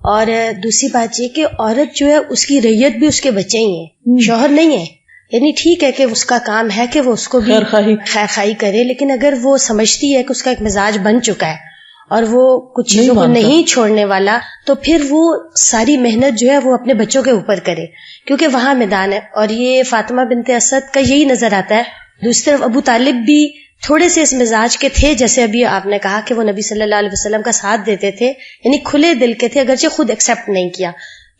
اور دوسری بات یہ کہ عورت جو ہے اس کی ریت بھی اس کے بچے ہی ہیں، شوہر نہیں ہے. یعنی ٹھیک ہے کہ اس کا کام ہے کہ وہ اس کو بھی خیر خواہی کرے، لیکن اگر وہ سمجھتی ہے کہ اس کا ایک مزاج بن چکا ہے اور وہ کچھ چیزوں کو نہیں چھوڑنے والا، تو پھر وہ ساری محنت جو ہے وہ اپنے بچوں کے اوپر کرے، کیونکہ وہاں میدان ہے. اور یہ فاطمہ بنت اسد کا یہی نظر آتا ہے. دوسری طرف ابو طالب بھی تھوڑے سے اس مزاج کے تھے، جیسے ابھی آپ نے کہا کہ وہ نبی صلی اللہ علیہ وسلم کا ساتھ دیتے تھے، یعنی کھلے دل کے تھے، اگرچہ خود ایکسیپٹ نہیں کیا.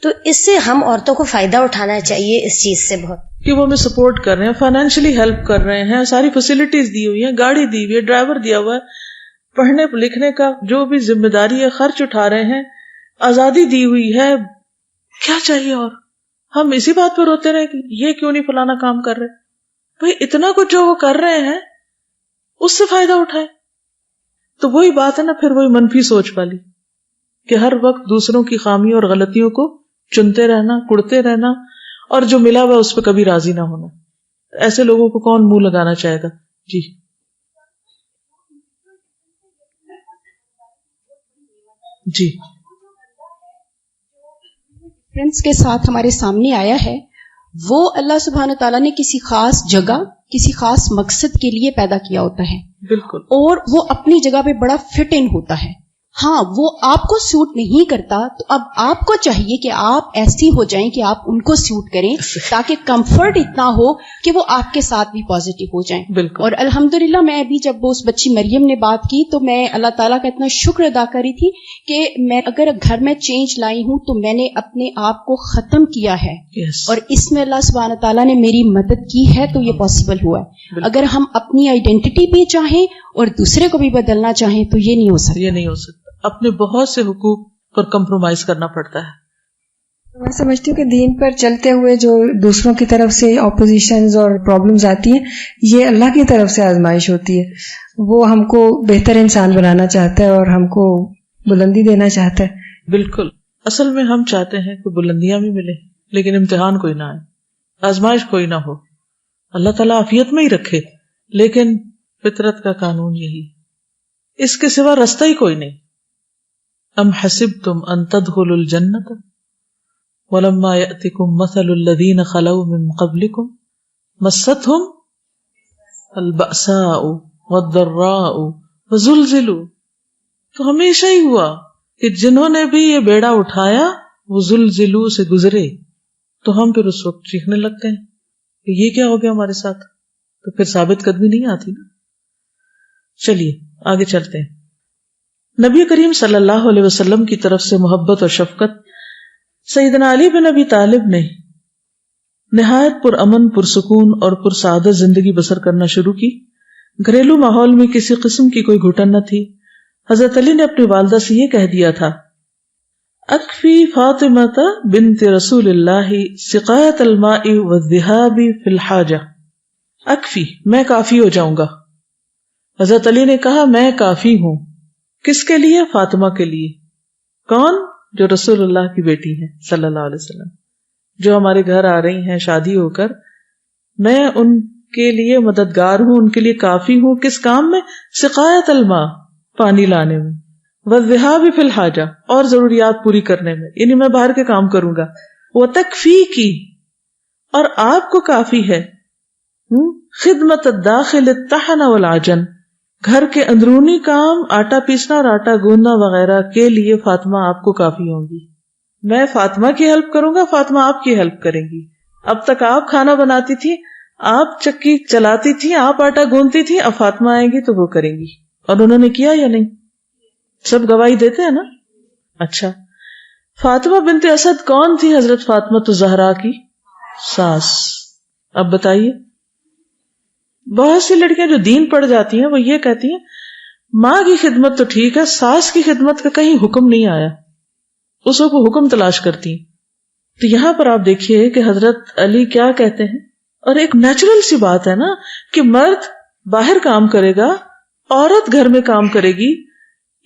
تو اس سے ہم عورتوں کو فائدہ اٹھانا چاہیے اس چیز سے بہت، کہ وہ ہمیں سپورٹ کر رہے ہیں، فائنینشلی ہیلپ کر رہے ہیں، ساری فیسلٹیز دی ہوئی ہیں، گاڑی دی ہوئی ہے، ڈرائیور دیا ہوا ہے، پڑھنے لکھنے کا جو بھی ذمہ داری ہے خرچ اٹھا رہے ہیں، آزادی دی ہوئی ہے. کیا چاہیے؟ اور ہم اسی بات پر روتے رہے کہ یہ کیوں نہیں فلانا کام کر رہے. بھائی اتنا کچھ جو وہ کر رہے ہیں اس سے فائدہ اٹھائے. تو وہی بات ہے نا، پھر وہی منفی سوچ والی کہ ہر وقت دوسروں کی خامیوں اور غلطیوں کو چنتے رہنا، کڑتے رہنا، اور جو ملا ہوا اس پہ کبھی راضی نہ ہونا. ایسے لوگوں کو کون منہ لگانا چاہے گا؟ جی جی فرینڈس کے ساتھ ہمارے سامنے آیا ہے، وہ اللہ سبحانہ تعالیٰ نے کسی خاص جگہ کسی خاص مقصد کے لیے پیدا کیا ہوتا ہے. بالکل. اور وہ اپنی جگہ پہ بڑا فٹ ان ہوتا ہے. ہاں وہ آپ کو سوٹ نہیں کرتا تو اب آپ کو چاہیے کہ آپ ایسی ہو جائیں کہ آپ ان کو سوٹ کریں تاکہ کمفرٹ اتنا ہو کہ وہ آپ کے ساتھ بھی پازیٹیو ہو جائیں. اور الحمدللہ میں ابھی جب وہ اس بچی مریم نے بات کی تو میں اللہ تعالیٰ کا اتنا شکر ادا کری تھی کہ میں اگر گھر میں چینج لائی ہوں تو میں نے اپنے آپ کو ختم کیا ہے. اور اس میں اللہ سبحانہ تعالیٰ نے میری مدد کی ہے تو یہ پاسبل ہوا ہے. اگر ہم اپنی آئیڈینٹی بھی چاہیں اور دوسرے کو بھی بدلنا چاہیں تو یہ نہیں ہو سکتا. اپنے بہت سے حقوق پر کمپرومائز کرنا پڑتا ہے. میں سمجھتی ہوں کہ دین پر چلتے ہوئے جو دوسروں کی طرف سے اپوزیشنز اور پرابلمز آتی ہیں یہ اللہ کی طرف سے آزمائش ہوتی ہے. وہ ہم کو بہتر انسان بنانا چاہتا ہے اور ہم کو بلندی دینا چاہتا ہے. بالکل. اصل میں ہم چاہتے ہیں کہ بلندیاں بھی ملے لیکن امتحان کوئی نہ آئے, آزمائش کوئی نہ ہو. اللہ تعالیٰ عافیت میں ہی رکھے, لیکن فطرت کا قانون یہی, اس کے سوا رستہ ہی کوئی نہیں. ام حسبتم ان تدخلوا الجنۃ ولما یأتکم مثل الذین خلوا من قبلکم مستهم البأساء والضراء وزلزلوا. تو ہمیشہ ہی ہوا کہ جنہوں نے بھی یہ بیڑا اٹھایا وہ زلزلوا سے گزرے, تو ہم پھر اس وقت چیخنے لگتے ہیں کہ یہ کیا ہو گیا ہمارے ساتھ, تو پھر ثابت قدمی نہیں آتی نا. چلیے آگے چلتے ہیں. نبی کریم صلی اللہ علیہ وسلم کی طرف سے محبت اور شفقت سیدنا علی بن ابی طالب نے نہایت پرامن, پرسکون اور پرسعادت زندگی بسر کرنا شروع کی. گھریلو ماحول میں کسی قسم کی کوئی گھٹن نہ تھی. حضرت علی نے اپنی والدہ سے یہ کہہ دیا تھا, اکفی فاطمہ بنت رسول اللہ سقایت الماء والذہاب فی الحاجہ. اکفی, میں کافی ہو جاؤں گا. حضرت علی نے کہا میں کافی ہوں. کس کے لیے؟ فاطمہ کے لیے. کون؟ جو رسول اللہ کی بیٹی ہیں صلی اللہ علیہ وسلم, جو ہمارے گھر آ رہی ہیں شادی ہو کر. میں ان کے لیے مددگار ہوں, ان کے لیے کافی ہوں. کس کام میں؟ سقایت الماء, پانی لانے میں, والذہاب فی الحاجہ, اور ضروریات پوری کرنے میں, یعنی میں باہر کے کام کروں گا. وتکفیکی, اور آپ کو کافی ہے. خدمت الداخل الطحن والعجن, گھر کے اندرونی کام, آٹا پیسنا اور آٹا گوندنا وغیرہ کے لیے فاطمہ آپ کو کافی ہوں گی. میں فاطمہ کی ہیلپ کروں گا, فاطمہ آپ کی ہیلپ کریں گی. اب تک آپ کھانا بناتی تھی, آپ چکی چلاتی تھی, آپ آٹا گوندتی تھی, اب فاطمہ آئیں گی تو وہ کریں گی. اور انہوں نے کیا یا نہیں؟ سب گواہی دیتے ہیں نا. اچھا, فاطمہ بنت اسد کون تھی؟ حضرت فاطمہ الزہرا کی ساس. اب بتائیے, بہت سی لڑکیاں جو دین پڑھ جاتی ہیں وہ یہ کہتی ہیں ماں کی خدمت تو ٹھیک ہے, ساس کی خدمت کا کہیں حکم نہیں آیا, اس کو حکم تلاش کرتی ہیں. تو یہاں پر آپ دیکھیے کہ حضرت علی کیا کہتے ہیں, اور ایک نیچرل سی بات ہے نا کہ مرد باہر کام کرے گا, عورت گھر میں کام کرے گی.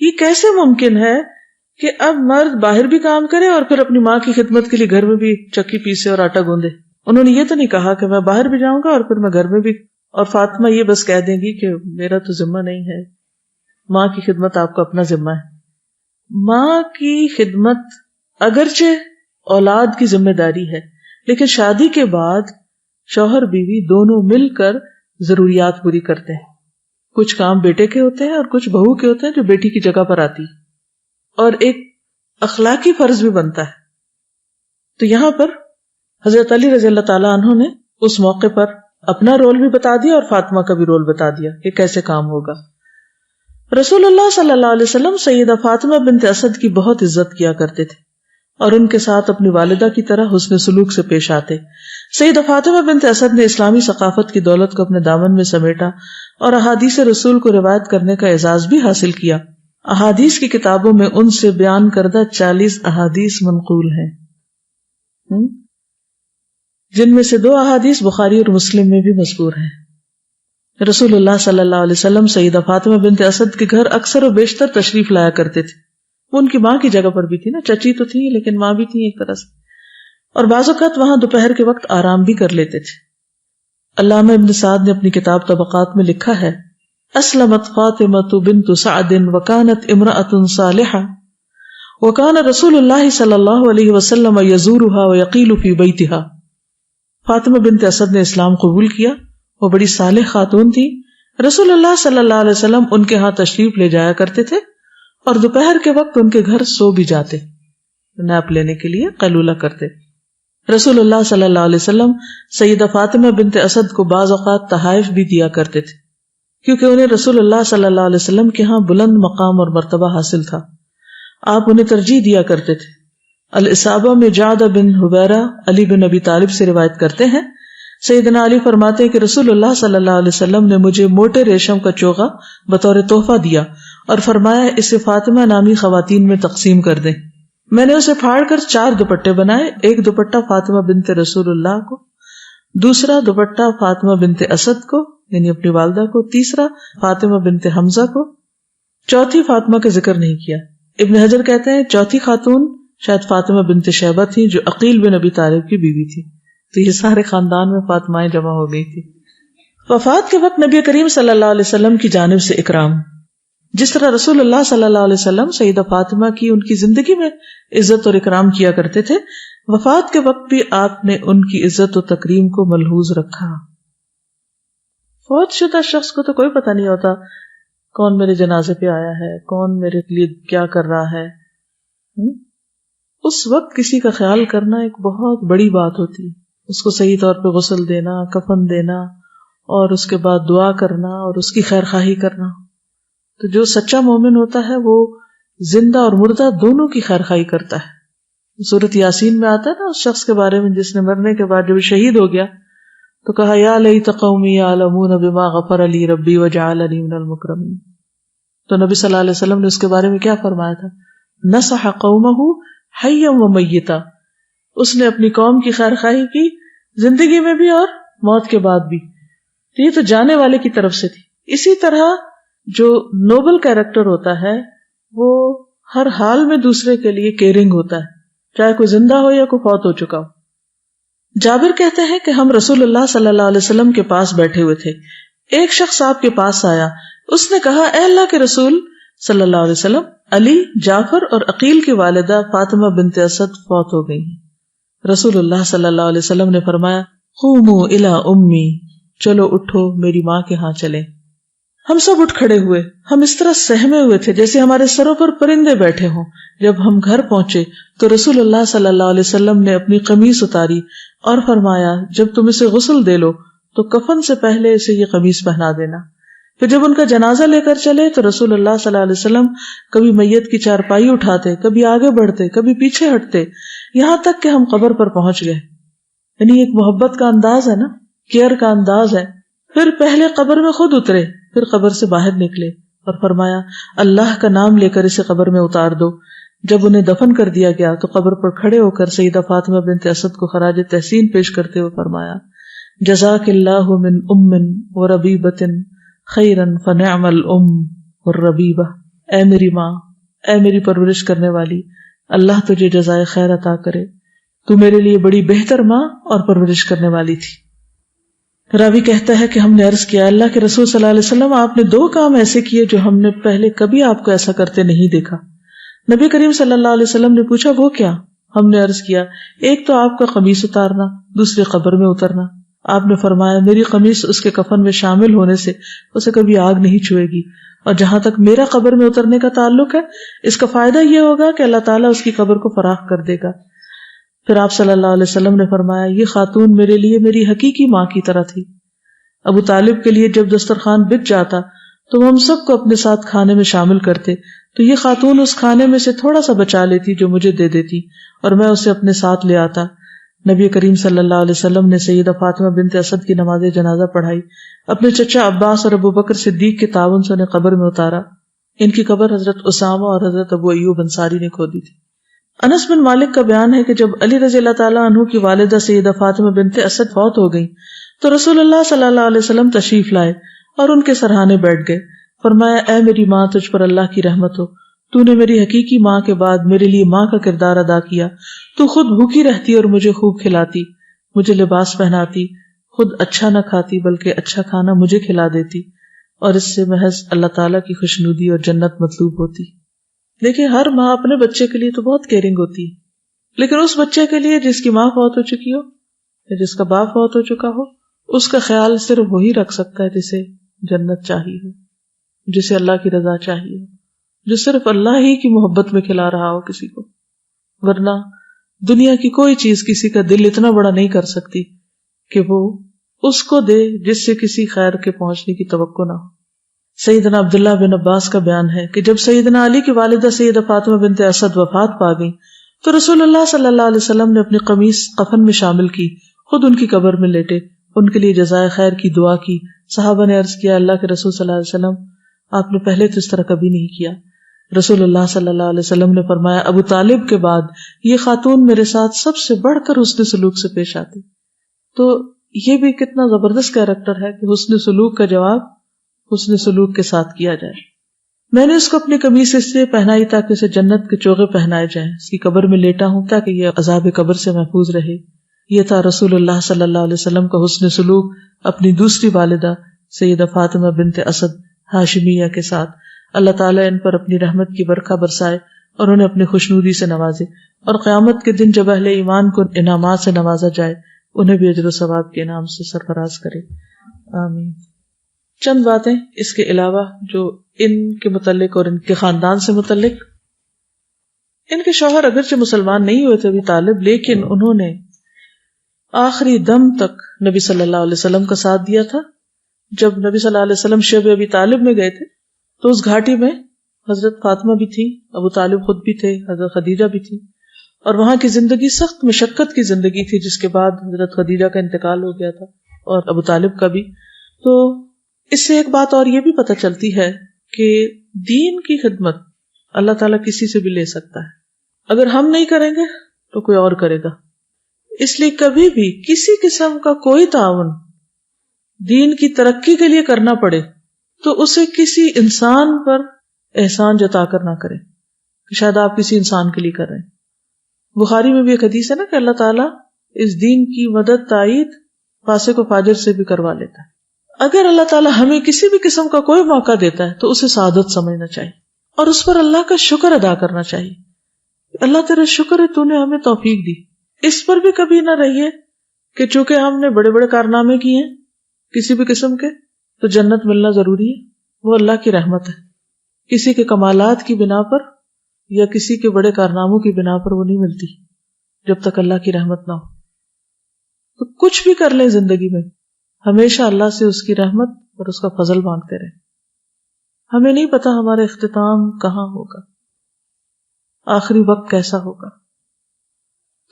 یہ کیسے ممکن ہے کہ اب مرد باہر بھی کام کرے اور پھر اپنی ماں کی خدمت کے لیے گھر میں بھی چکی پیسے اور آٹا گوندے؟ انہوں نے یہ تو نہیں کہا کہ میں باہر بھی جاؤں گا اور پھر میں گھر میں بھی. اور فاطمہ یہ بس کہہ دیں گی کہ میرا تو ذمہ نہیں ہے, ماں کی خدمت آپ کا اپنا ذمہ ہے. ماں کی خدمت اگرچہ اولاد کی ذمہ داری ہے, لیکن شادی کے بعد شوہر بیوی دونوں مل کر ضروریات پوری کرتے ہیں. کچھ کام بیٹے کے ہوتے ہیں اور کچھ بہو کے ہوتے ہیں جو بیٹی کی جگہ پر آتی, اور ایک اخلاقی فرض بھی بنتا ہے. تو یہاں پر حضرت علی رضی اللہ تعالیٰ عنہ نے اس موقع پر اپنا رول بھی بتا دیا اور فاطمہ کا بھی رول بتا دیا کہ کیسے کام ہوگا. رسول اللہ صلی اللہ علیہ وسلم سیدہ فاطمہ بنت اسد کی بہت عزت کیا کرتے تھے اور ان کے ساتھ اپنی والدہ کی طرح حسن سلوک سے پیش آتے. سیدہ فاطمہ بنت اسد نے اسلامی ثقافت کی دولت کو اپنے دامن میں سمیٹا اور احادیث رسول کو روایت کرنے کا اعزاز بھی حاصل کیا. احادیث کی کتابوں میں ان سے بیان کردہ 40 احادیث منقول ہیں, جن میں سے 2 احادیث بخاری اور مسلم میں بھی مذکور ہیں. رسول اللہ صلی اللہ علیہ وسلم سیدہ فاطمہ بنت اسد کے گھر اکثر و بیشتر تشریف لایا کرتے تھے. وہ ان کی ماں کی جگہ پر بھی تھی نا, چچی تو تھی لیکن ماں بھی تھی ایک طرح سے, اور بعض اوقات وہاں دوپہر کے وقت آرام بھی کر لیتے تھے. علامہ ابن سعد نے اپنی کتاب طبقات میں لکھا ہے, اسلمت فاطمۃ بنت سعد وکانت امرأۃ صالحہ وکان رسول اللہ صلی اللہ علیہ وسلم یزورها ویقیل فی بیتها. فاطمہ بنت اسد نے اسلام قبول کیا, وہ بڑی صالح خاتون تھی. رسول اللہ صلی اللہ علیہ وسلم ان کے ہاں تشریف لے جایا کرتے تھے اور دوپہر کے وقت ان کے گھر سو بھی جاتے، نیپ لینے کے لیے قیلولہ کرتے۔ رسول اللہ صلی اللہ علیہ وسلم سیدہ فاطمہ بنت اسد کو بعض اوقات تحائف بھی دیا کرتے تھے، کیونکہ انہیں رسول اللہ صلی اللہ علیہ وسلم کے ہاں بلند مقام اور مرتبہ حاصل تھا، آپ انہیں ترجیح دیا کرتے تھے۔ الاصابہ میں جعد بن حبیرہ علی بن ابی طالب سے روایت کرتے ہیں، سیدنا علی فرماتے ہیں کہ رسول اللہ صلی اللہ علیہ وسلم نے مجھے موٹے ریشم کا چوغا بطور تحفہ دیا اور فرمایا اسے فاطمہ نامی خواتین میں تقسیم کر دیں۔ میں نے اسے پھاڑ کر 4 دوپٹے بنائے، ایک دوپٹہ فاطمہ بنت رسول اللہ کو، دوسرا دوپٹہ فاطمہ بنت اسد کو یعنی اپنی والدہ کو، تیسرا فاطمہ بنت حمزہ کو، چوتھی فاطمہ کا ذکر نہیں کیا۔ ابن حجر کہتے ہیں چوتھی خاتون شاید فاطمہ بنت شیبہ تھی جو عقیل بن ابی طالب کی بیوی تھی، تو یہ سارے خاندان میں فاطمائیں جمع ہو گئی تھی۔ وفات کے وقت نبی کریم صلی اللہ علیہ وسلم کی جانب سے اکرام، جس طرح رسول اللہ صلی اللہ علیہ وسلم سیدہ فاطمہ کی ان کی زندگی میں عزت اور اکرام کیا کرتے تھے، وفات کے وقت بھی آپ نے ان کی عزت و تکریم کو ملحوظ رکھا۔ فوت شدہ شخص کو تو کوئی پتہ نہیں ہوتا کون میرے جنازے پہ آیا ہے، کون میرے لیے کیا کر رہا ہے، اس وقت کسی کا خیال کرنا ایک بہت بڑی بات ہوتی ہے، اس کو صحیح طور پہ غسل دینا، کفن دینا، اور اس کے بعد دعا کرنا اور اس کی خیر خواہی کرنا۔ تو جو سچا مومن ہوتا ہے وہ زندہ اور مردہ دونوں کی خیر خواہی کرتا ہے۔ سورۃ یاسین میں آتا ہے نا اس شخص کے بارے میں جس نے مرنے کے بعد جب شہید ہو گیا تو کہا یا لیت قومی یعلمون بما غفر لی ربی وجعلنی من المکرمین۔ تو نبی صلی اللہ علیہ وسلم نے اس کے بارے میں کیا فرمایا تھا؟ نصح قومہ حیا و میتا، اس نے اپنی قوم کی خیر خواہی کی زندگی میں بھی اور موت کے بعد بھی۔ تو یہ تو جانے والے کی طرف سے تھی۔ اسی طرح جو نوبل کیریکٹر ہوتا ہے وہ ہر حال میں دوسرے کے لیے کیئرنگ ہوتا ہے، چاہے کوئی زندہ ہو یا کوئی فوت ہو چکا ہو۔ جابر کہتے ہیں کہ ہم رسول اللہ صلی اللہ علیہ وسلم کے پاس بیٹھے ہوئے تھے، ایک شخص آپ کے پاس آیا، اس نے کہا اے اللہ کے رسول صلی اللہ علیہ وسلم، علی، جعفر اور عقیل کی والدہ فاطمہ بنت اسد فوت ہو گئی ہیں۔ رسول اللہ صلی اللہ علیہ وسلم نے فرمایا قوموا الی امی، چلو اٹھو میری ماں کے ہاں چلیں۔ ہم سب اٹھ کھڑے ہوئے، ہم اس طرح سہمے ہوئے تھے جیسے ہمارے سروں پر پرندے بیٹھے ہوں۔ جب ہم گھر پہنچے تو رسول اللہ صلی اللہ علیہ وسلم نے اپنی قمیص اتاری اور فرمایا جب تم اسے غسل دے لو تو کفن سے پہلے اسے یہ قمیص پہنا دینا۔ پھر جب ان کا جنازہ لے کر چلے تو رسول اللہ صلی اللہ علیہ وسلم کبھی میت کی چارپائی اٹھاتے، کبھی آگے بڑھتے، کبھی پیچھے ہٹتے، یہاں تک کہ ہم قبر پر پہنچ گئے۔ یعنی ایک محبت کا انداز ہے نا، کیئر کا انداز ہے۔ پھر پہلے قبر میں خود اترے، پھر قبر سے باہر نکلے اور فرمایا اللہ کا نام لے کر اسے قبر میں اتار دو۔ جب انہیں دفن کر دیا گیا تو قبر پر کھڑے ہو کر سیدہ فاطمہ بنت اسد کو خراج تحسین پیش کرتے ہوئے فرمایا جزاک اللہ من ام وربیبۃ خیرا فنعم الام والربیبہ، اے میری ماں، اے میری پرورش کرنے والی، اللہ تجھے جزائے خیر عطا کرے، تو میرے لیے بڑی بہتر ماں اور پرورش کرنے والی تھی۔ راوی کہتا ہے کہ ہم نے عرض کیا اللہ کے رسول صلی اللہ علیہ وسلم، آپ نے 2 کام ایسے کیے جو ہم نے پہلے کبھی آپ کو ایسا کرتے نہیں دیکھا۔ نبی کریم صلی اللہ علیہ وسلم نے پوچھا وہ کیا؟ ہم نے عرض کیا ایک تو آپ کا قمیص اتارنا، دوسری قبر میں اترنا۔ آپ نے فرمایا میری قمیص اس کے کفن میں شامل ہونے سے اسے کبھی آگ نہیں چھوئے گی، اور جہاں تک میرا قبر میں اترنے کا تعلق ہے اس کا فائدہ یہ ہوگا کہ اللہ تعالیٰ اس کی قبر کو فراخ کر دے گا۔ پھر آپ صلی اللہ علیہ وسلم نے فرمایا یہ خاتون میرے لیے میری حقیقی ماں کی طرح تھی۔ ابو طالب کے لیے جب دسترخوان بچ جاتا تو وہ ہم سب کو اپنے ساتھ کھانے میں شامل کرتے، تو یہ خاتون اس کھانے میں سے تھوڑا سا بچا لیتی جو مجھے دے دیتی اور میں اسے اپنے ساتھ لے آتا۔ نبی کریم صلی اللہ علیہ وسلم نے سیدہ فاطمہ بنت اسد کی نماز جنازہ پڑھائی، اپنے چچا عباس اور ابو بکر صدیق کے تعاون سے انہیں قبر میں اتارا۔ ان کی قبر حضرت اسامہ اور حضرت ابو ایوب انصاری نے کھودی تھی۔ انس بن مالک کا بیان ہے کہ جب علی رضی اللہ تعالیٰ عنہ کی والدہ سیدہ فاطمہ بنت اسد فوت ہو گئی تو رسول اللہ صلی اللہ علیہ وسلم تشریف لائے اور ان کے سرہانے بیٹھ گئے۔ فرمایا اے میری ماں، تجھ پر اللہ کی رحمت ہو، تو نے میری حقیقی ماں کے بعد میرے لیے ماں کا کردار ادا کیا۔ تو خود بھوکی رہتی اور مجھے خوب کھلاتی، مجھے لباس پہناتی، خود اچھا نہ کھاتی بلکہ اچھا کھانا مجھے کھلا دیتی، اور اس سے محض اللہ تعالیٰ کی خوشنودی اور جنت مطلوب ہوتی۔ دیکھیں ہر ماں اپنے بچے کے لیے تو بہت کیئرنگ ہوتی ہے، لیکن اس بچے کے لیے جس کی ماں فوت ہو چکی ہو یا جس کا باپ فوت ہو چکا ہو، اس کا خیال صرف وہی رکھ سکتا ہے جسے جنت چاہیے ہو، جسے اللہ کی رضا چاہیے ہو، جو صرف اللہ ہی کی محبت میں کھلا رہا ہو کسی کو، ورنہ دنیا کی کوئی چیز کسی کا دل اتنا بڑا نہیں کر سکتی کہ وہ اس کو دے جس سے کسی خیر کے پہنچنے کی توقع نہ ہو۔ سیدنا عبداللہ بن عباس کا بیان ہے کہ جب سیدنا علی کی والدہ سیدہ فاطمہ بنت اسد وفات پا گئی تو رسول اللہ صلی اللہ علیہ وسلم نے اپنی قمیص کفن میں شامل کی، خود ان کی قبر میں لیٹے، ان کے لیے جزائے خیر کی دعا کی۔ صحابہ نے عرض کیا، اللہ کے رسول صلی اللہ علیہ وسلم، آپ نے پہلے تو اس طرح کبھی نہیں کیا۔ رسول اللہ صلی اللہ علیہ وسلم نے فرمایا، ابو طالب کے بعد یہ خاتون میرے ساتھ سب سے بڑھ کر حسن سلوک سے پیش آتی۔ تو یہ بھی کتنا زبردست کیریکٹر ہے کہ حسن سلوک کا جواب حسن سلوک کے ساتھ کیا جائے۔ میں نے اس کو اپنی قمیص اس لیے پہنائی تاکہ اسے جنت کے چوغے پہنائے جائیں، اس کی قبر میں لیٹا ہوں تاکہ یہ عذاب قبر سے محفوظ رہے۔ یہ تھا رسول اللہ صلی اللہ علیہ وسلم کا حسن سلوک اپنی دوسری والدہ سیدہ فاطمہ بنت اسد ہاشمیہ کے ساتھ۔ اللہ تعالیٰ ان پر اپنی رحمت کی برکھا برسائے اور انہیں اپنی خوشنودی سے نوازے، اور قیامت کے دن جب اہل ایمان کو انعامات سے نوازا جائے انہیں بھی اجر و ثواب کے انعام سے سرفراز کرے، آمین۔ چند باتیں اس کے علاوہ جو ان کے متعلق اور ان کے خاندان سے متعلق۔ ان کے شوہر اگرچہ مسلمان نہیں ہوئے تھے ابی طالب، لیکن انہوں نے آخری دم تک نبی صلی اللہ علیہ وسلم کا ساتھ دیا تھا۔ جب نبی صلی اللہ علیہ وسلم شب ابی طالب میں گئے تھے تو اس گھاٹی میں حضرت فاطمہ بھی تھی، ابو طالب خود بھی تھے، حضرت خدیجہ بھی تھی، اور وہاں کی زندگی سخت مشقت کی زندگی تھی، جس کے بعد حضرت خدیجہ کا انتقال ہو گیا تھا اور ابو طالب کا بھی۔ تو اس سے ایک بات اور یہ بھی پتہ چلتی ہے کہ دین کی خدمت اللہ تعالیٰ کسی سے بھی لے سکتا ہے، اگر ہم نہیں کریں گے تو کوئی اور کرے گا۔ اس لیے کبھی بھی کسی قسم کا کوئی تعاون دین کی ترقی کے لیے کرنا پڑے تو اسے کسی انسان پر احسان جتا کر نہ کریں کہ شاید آپ کسی انسان کے لیے کر رہے ہیں۔ بخاری میں بھی ایک حدیث ہے نا کہ اللہ تعالیٰ اس دین کی مدد تائید فاسق و فاجر سے بھی کروا لیتا ہے۔ اگر اللہ تعالیٰ ہمیں کسی بھی قسم کا کوئی موقع دیتا ہے تو اسے سعادت سمجھنا چاہیے اور اس پر اللہ کا شکر ادا کرنا چاہیے۔ اللہ تیرا شکر ہے تو نے ہمیں توفیق دی۔ اس پر بھی کبھی نہ رہیے کہ چونکہ ہم نے بڑے بڑے کارنامے کیے ہیں کسی بھی قسم کے تو جنت ملنا ضروری ہے، وہ اللہ کی رحمت ہے۔ کسی کے کمالات کی بنا پر یا کسی کے بڑے کارناموں کی بنا پر وہ نہیں ملتی جب تک اللہ کی رحمت نہ ہو۔ تو کچھ بھی کر لیں زندگی میں، ہمیشہ اللہ سے اس کی رحمت اور اس کا فضل مانگتے رہیں۔ ہمیں نہیں پتا ہمارا اختتام کہاں ہوگا، آخری وقت کیسا ہوگا،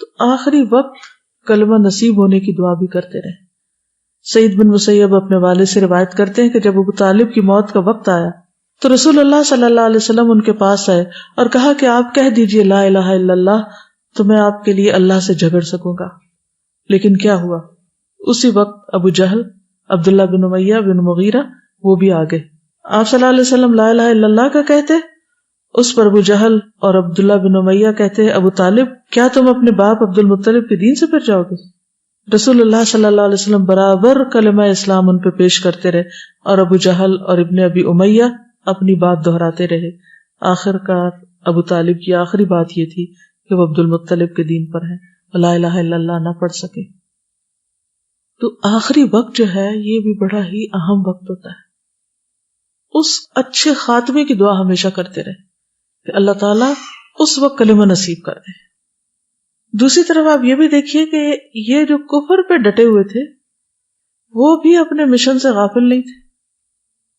تو آخری وقت کلمہ نصیب ہونے کی دعا بھی کرتے رہیں۔ سعید بن مسیب اپنے والد سے روایت کرتے ہیں کہ جب ابو طالب کی موت کا وقت آیا تو رسول اللہ صلی اللہ علیہ وسلم ان کے پاس آئے اور کہا کہ آپ کہہ دیجئے لا الہ الا اللہ تو میں آپ کے لیے اللہ سے جھگڑ سکوں گا۔ لیکن کیا ہوا، اسی وقت ابو جہل، عبداللہ بن امیہ بن مغیرہ وہ بھی آ گئے۔ آپ صلی اللہ علیہ وسلم لا الہ الا اللہ کا کہتے، اس پر ابو جہل اور عبداللہ بن امیہ کہتے ابو طالب کیا تم اپنے باپ عبد المطلب کے دین سے پھر جاؤ گے؟ رسول اللہ صلی اللہ علیہ وسلم برابر کلمہ اسلام ان پہ پیش کرتے رہے اور ابو جہل اور ابن ابی امیہ اپنی بات دہراتے رہے۔ آخر کار ابو طالب کی آخری بات یہ تھی کہ وہ عبد المطلب کے دین پر ہیں، لا الہ الا اللہ نہ پڑھ سکے۔ تو آخری وقت جو ہے یہ بھی بڑا ہی اہم وقت ہوتا ہے، اس اچھے خاتمے کی دعا ہمیشہ کرتے رہے کہ اللہ تعالیٰ اس وقت کلمہ نصیب کر دے۔ دوسری طرف آپ یہ بھی دیکھیے کہ یہ جو کفر پہ ڈٹے ہوئے تھے وہ بھی اپنے مشن سے غافل نہیں تھے،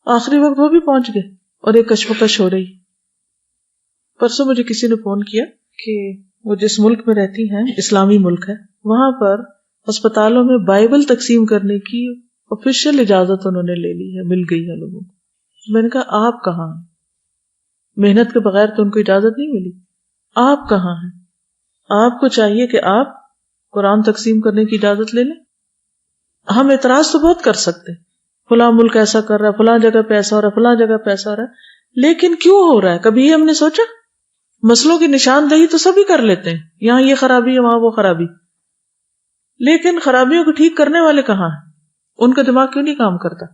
آخری وقت وہ بھی پہنچ گئے اور ایک کشمکش ہو رہی۔ پرسوں مجھے کسی نے فون کیا کہ وہ جس ملک میں رہتی ہیں، اسلامی ملک ہے، وہاں پر ہسپتالوں میں بائبل تقسیم کرنے کی آفیشیل اجازت انہوں نے لے لی ہے، مل گئی ہے لوگوں کو۔ میں نے کہا آپ کہاں ہیں؟ محنت کے بغیر تو ان کو اجازت نہیں ملی، آپ کہاں ہیں؟ آپ کو چاہیے کہ آپ قرآن تقسیم کرنے کی اجازت لے لیں۔ ہم اعتراض تو بہت کر سکتے، فلاں ملک ایسا کر رہا ہے، فلاں جگہ پہ ایسا ہو رہا ہے، فلاں جگہ پہ ایسا ہو رہا ہے، لیکن کیوں ہو رہا ہے؟ کبھی ہم نے سوچا؟ مسئلوں کی نشاندہی تو سبھی کر لیتے ہیں، یہاں یہ خرابی ہے، وہاں وہ خرابی، لیکن خرابیوں کو ٹھیک کرنے والے کہاں ہیں؟ ان کا دماغ کیوں نہیں کام کرتا؟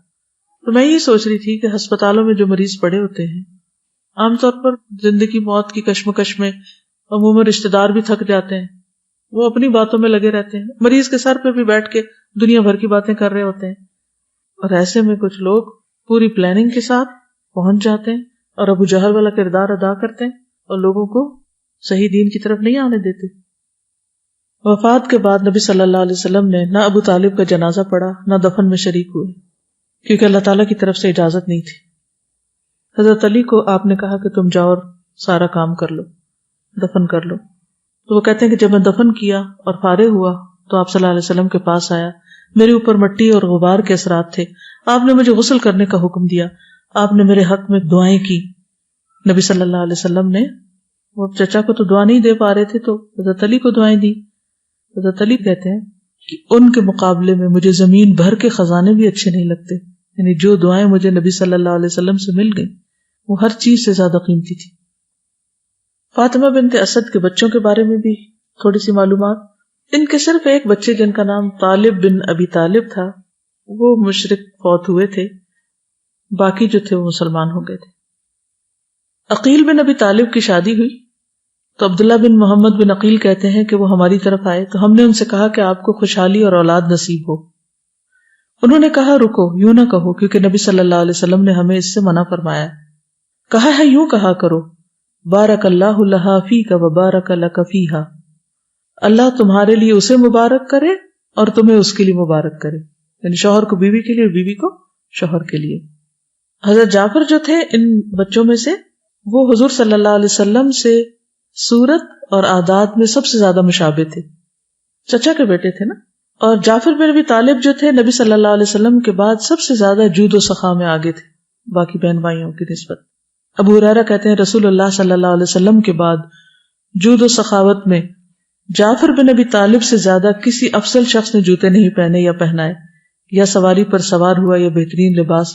تو میں یہ سوچ رہی تھی کہ ہسپتالوں میں جو مریض پڑے ہوتے ہیں، عام طور پر زندگی موت کی کشمکش میں عموماً رشتہ دار بھی تھک جاتے ہیں، وہ اپنی باتوں میں لگے رہتے ہیں، مریض کے سر پہ بھی بیٹھ کے دنیا بھر کی باتیں کر رہے ہوتے ہیں، اور ایسے میں کچھ لوگ پوری پلاننگ کے ساتھ پہنچ جاتے ہیں، اور ابو جہل والا کردار ادا کرتے ہیں اور لوگوں کو صحیح دین کی طرف نہیں آنے دیتے. وفات کے بعد نبی صلی اللہ علیہ وسلم نے نہ ابو طالب کا جنازہ پڑھا نہ دفن میں شریک ہوئے، کیونکہ اللہ تعالیٰ کی طرف سے اجازت نہیں تھی. حضرت علی کو آپ نے کہا کہ تم جاؤ اور سارا کام کر لو، دفن کر لو. تو وہ کہتے ہیں کہ جب میں دفن کیا اور فارغ ہوا تو آپ صلی اللہ علیہ وسلم کے پاس آیا. میرے اوپر مٹی اور غبار کے اثرات تھے. آپ نے مجھے غسل کرنے کا حکم دیا. آپ نے میرے حق میں دعائیں کی. نبی صلی اللہ علیہ وسلم نے وہ چچا کو تو دعا نہیں دے پا رہے تھے تو حضرت علی کو دعائیں دی. حضرت علی کہتے ہیں کہ ان کے مقابلے میں مجھے زمین بھر کے خزانے بھی اچھے نہیں لگتے. یعنی جو دعائیں مجھے نبی صلی اللہ علیہ وسلم سے مل گئی وہ ہر چیز سے زیادہ قیمتی تھی. فاطمہ بنت اسد کے بچوں کے بارے میں بھی تھوڑی سی معلومات. ان کے صرف ایک بچے جن کا نام طالب بن ابی طالب تھا وہ مشرک فوت ہوئے تھے، باقی جو تھے وہ مسلمان ہو گئے تھے. عقیل بن ابی طالب کی شادی ہوئی تو عبداللہ بن محمد بن عقیل کہتے ہیں کہ وہ ہماری طرف آئے تو ہم نے ان سے کہا کہ آپ کو خوشحالی اور اولاد نصیب ہو. انہوں نے کہا رکو، یوں نہ کہو، کیونکہ نبی صلی اللہ علیہ وسلم نے ہمیں اس سے منع فرمایا. کہا ہے یوں کہا کرو، بارک اللہ لہا فیک و بارک لک فیہا، اللہ تمہارے لیے اسے مبارک کرے اور تمہیں اس کے لیے مبارک کرے. یعنی شوہر کو بیوی کے لیے اور بیوی کو شوہر کے لیے. حضرت جعفر جو تھے ان بچوں میں سے وہ حضور صلی اللہ علیہ وسلم سے صورت اور عادات میں سب سے زیادہ مشابہ تھے. چچا کے بیٹے تھے نا. اور جعفر بن ابی طالب جو تھے نبی صلی اللہ علیہ وسلم کے بعد سب سے زیادہ جود و سخا میں آگے تھے باقی بہن بھائیوں کی نسبت. ابو ہریرہ کہتے ہیں رسول اللہ صلی اللہ علیہ وسلم کے بعد جود و سخاوت میں جعفر بن ابی طالب سے زیادہ کسی افضل شخص نے جوتے نہیں پہنے یا پہنائے یا سواری پر سوار ہوا یا بہترین لباس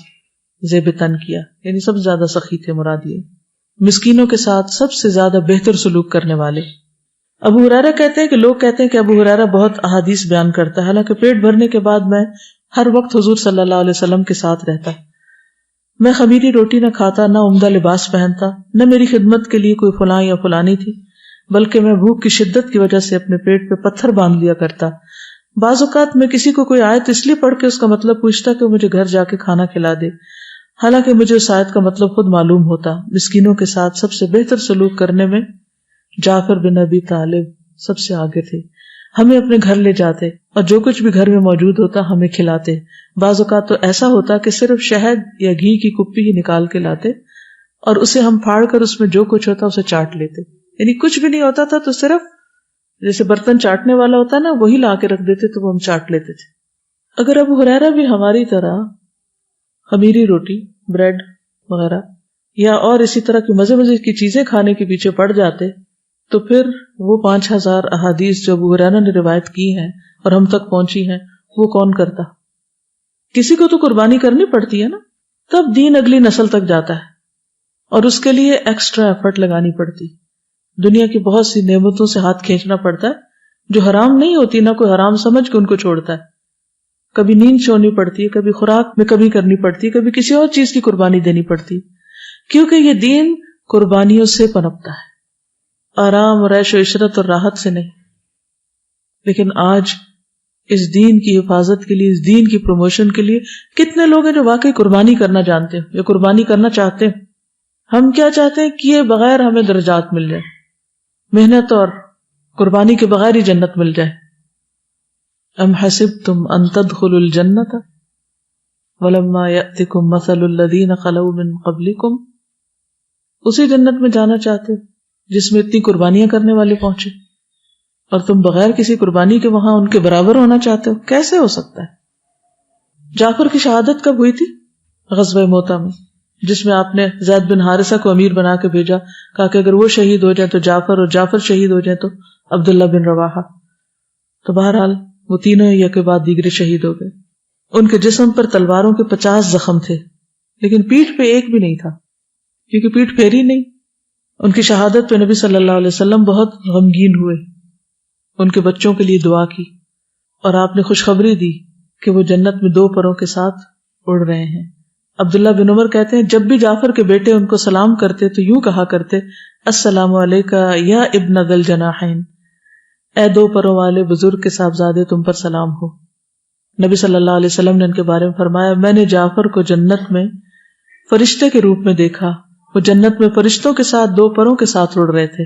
زیب تن کیا. یعنی سب سے زیادہ سخی تھے مراد یہ. مسکینوں کے ساتھ سب سے زیادہ بہتر سلوک کرنے والے. ابو ہریرہ کہتے ہیں کہ لوگ کہتے ہیں کہ ابو ہریرہ بہت احادیث بیان کرتا ہے، حالانکہ پیٹ بھرنے کے بعد میں ہر وقت حضور صلی اللہ علیہ وسلم کے ساتھ رہتا. میں خمیری روٹی نہ کھاتا، نہ عمدہ لباس پہنتا، نہ میری خدمت کے لیے کوئی فلاں یا فلانی تھی، بلکہ میں بھوک کی شدت کی وجہ سے اپنے پیٹ پہ پتھر باندھ لیا کرتا. بعض اوقات میں کسی کو کوئی آیت اس لیے پڑھ کے اس کا مطلب پوچھتا کہ مجھے گھر جا کے کھانا کھلا دے، حالانکہ مجھے اس آیت کا مطلب خود معلوم ہوتا. مسکینوں کے ساتھ سب سے بہتر سلوک کرنے میں جعفر بن ابی طالب سب سے آگے تھے. ہمیں اپنے گھر لے جاتے اور جو کچھ بھی گھر میں موجود ہوتا ہمیں کھلاتے. بعض اوقات تو ایسا ہوتا کہ صرف شہد یا گھی کی کپی ہی نکال کے لاتے اور اسے ہم پھاڑ کر اس میں جو کچھ ہوتا اسے چاٹ لیتے. یعنی کچھ بھی نہیں ہوتا تھا تو صرف جیسے برتن چاٹنے والا ہوتا نا وہی لا کے رکھ دیتے تو وہ ہم چاٹ لیتے تھے. اگر ابو ہریرہ بھی ہماری طرح خمیری روٹی، بریڈ وغیرہ یا اور اسی طرح کی مزے مزے کی چیزیں کھانے کے پیچھے پڑ جاتے تو پھر وہ 5000 احادیث جو ابو ہریرہ نے روایت کی ہیں اور ہم تک پہنچی ہیں وہ کون کرتا؟ کسی کو تو قربانی کرنی پڑتی ہے نا، تب دین اگلی نسل تک جاتا ہے اور اس کے لیے ایکسٹرا ایفرٹ لگانی پڑتی. دنیا کی بہت سی نعمتوں سے ہاتھ کھینچنا پڑتا ہے جو حرام نہیں ہوتی، نہ کوئی حرام سمجھ کے ان کو چھوڑتا ہے. کبھی نیند چھوڑنی پڑتی ہے، کبھی خوراک میں کمی کرنی پڑتی ہے، کبھی کسی اور چیز کی قربانی دینی پڑتی، کیونکہ یہ دین قربانیوں سے پنپتا ہے، آرام اور عیش و عشرت اور راحت سے نہیں. لیکن آج اس دین کی حفاظت کے لیے، اس دین کی پروموشن کے لیے کتنے لوگ ہیں جو واقعی قربانی کرنا جانتے ہیں یا قربانی کرنا چاہتے ہیں. ہم کیا چاہتے ہیں؟ کیے بغیر ہمیں درجات مل جائے، محنت اور قربانی کے بغیر ہی جنت مل جائے. ام حسبتم ان تدخلوا الجنت ولما یأتکم مثل الذین خلوا من قبلکم، اسی جنت میں جانا چاہتے جس میں اتنی قربانیاں کرنے والے پہنچے اور تم بغیر کسی قربانی کے وہاں ان کے برابر ہونا چاہتے ہو؟ کیسے ہو سکتا ہے؟ جعفر کی شہادت کب ہوئی تھی؟ غزوہ موتہ میں، جس میں آپ نے زید بن حارثہ کو امیر بنا کے بھیجا، کہا کہ اگر وہ شہید ہو جائے تو جعفر، اور جعفر شہید ہو جائے تو عبداللہ بن رواحہ. تو بہرحال وہ تینوں یک کے بعد دیگرے شہید ہو گئے. ان کے جسم پر تلواروں کے 50 زخم تھے، لیکن پیٹھ پہ ایک بھی نہیں تھا کیونکہ پیٹھ پھیری نہیں. ان کی شہادت پہ نبی صلی اللہ علیہ وسلم بہت غمگین ہوئے، ان کے بچوں کے لیے دعا کی اور آپ نے خوشخبری دی کہ وہ جنت میں 2 پروں کے ساتھ اڑ رہے ہیں. عبداللہ بن عمر کہتے ہیں جب بھی جعفر کے بیٹے ان کو سلام کرتے تو یوں کہا کرتے، السلام علیکہ یا ابن ذی الجناحین، اے 2 پروں والے بزرگ کے صاحبزادے تم پر سلام ہو. نبی صلی اللہ علیہ وسلم نے ان کے بارے میں فرمایا، میں نے جعفر کو جنت میں فرشتے کے روپ میں دیکھا، وہ جنت میں فرشتوں کے ساتھ دو پروں کے ساتھ اڑ رہے تھے.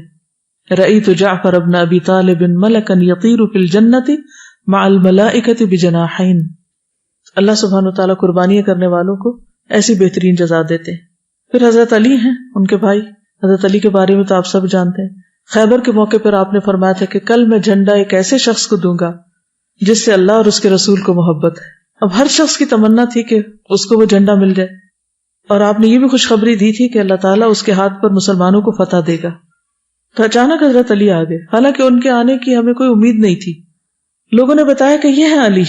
رأیت جعفر ابن ابی طالب ملکا یطیر فی الجنت مع الملائکۃ بجناحین. اللہ سبحانہ وتعالیٰ قربانیاں کرنے والوں کو ایسی بہترین جزا دیتے. پھر حضرت علی ہیں ان کے بھائی. حضرت علی کے بارے میں تو آپ سب جانتے ہیں. خیبر کے موقع پر آپ نے فرمایا تھا کہ کل میں جھنڈا ایک ایسے شخص کو دوں گا جس سے اللہ اور اس کے رسول کو محبت ہے. اب ہر شخص کی تمنا تھی کہ اس کو وہ جھنڈا مل جائے، اور آپ نے یہ بھی خوشخبری دی تھی کہ اللہ تعالیٰ اس کے ہاتھ پر مسلمانوں کو فتح دے گا. تو اچانک حضرت علی آ گئے، حالانکہ ان کے آنے کی ہمیں کوئی امید نہیں تھی. لوگوں نے بتایا کہ یہ ہے علی،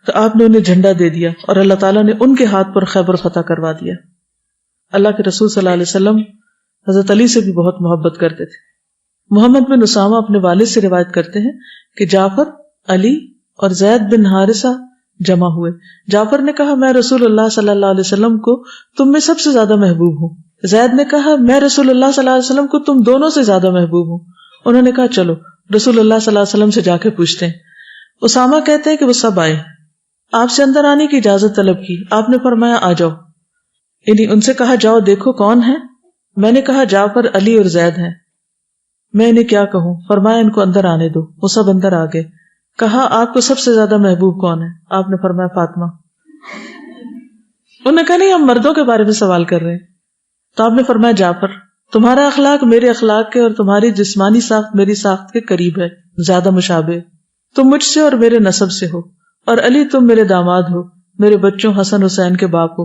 تو آپ نے انہیں جھنڈا دے دیا اور اللہ تعالیٰ نے ان کے ہاتھ پر خیبر فتح کروا دیا. اللہ کے رسول صلی اللہ علیہ وسلم حضرت علی سے بھی بہت محبت کرتے تھے. محمد بن اسامہ اپنے والد سے روایت کرتے ہیں کہ جعفر، علی اور زید بن حارثہ جمع ہوئے. جعفر نے کہا میں رسول اللہ صلی اللہ علیہ وسلم کو تم میں سب سے زیادہ محبوب ہوں. زید نے کہا میں رسول اللہ صلی اللہ علیہ وسلم کو تم دونوں سے زیادہ محبوب ہوں. انہوں نے کہا چلو رسول اللہ صلی اللہ علیہ وسلم سے جا کے پوچھتے ہیں. اسامہ کہتے ہیں کہ وہ سب آئے، آپ سے اندر آنے کی اجازت طلب کی. آپ نے فرمایا آ جاؤ، یعنی ان سے کہا جاؤ دیکھو کون ہے. میں نے کہا جعفر، علی اور زید ہیں. میں انہیں کیا کہوں؟ فرمایا ان کو اندر آنے دو. وہ سب اندر آ گئے. کہا آپ کو سب سے زیادہ محبوب کون ہے؟ آپ نے فرمایا فاطمہ. انہوں نے کہا نہیں ہم مردوں کے بارے میں سوال کر رہے ہیں. تو آپ نے فرمایا جعفر، تمہارا اخلاق میرے اخلاق کے اور تمہاری جسمانی ساخت میری ساخت کے قریب ہے، زیادہ مشابہ. تم مجھ سے اور میرے نسب سے ہو، اور علی تم میرے داماد ہو، میرے بچوں حسن حسین کے باپ ہو،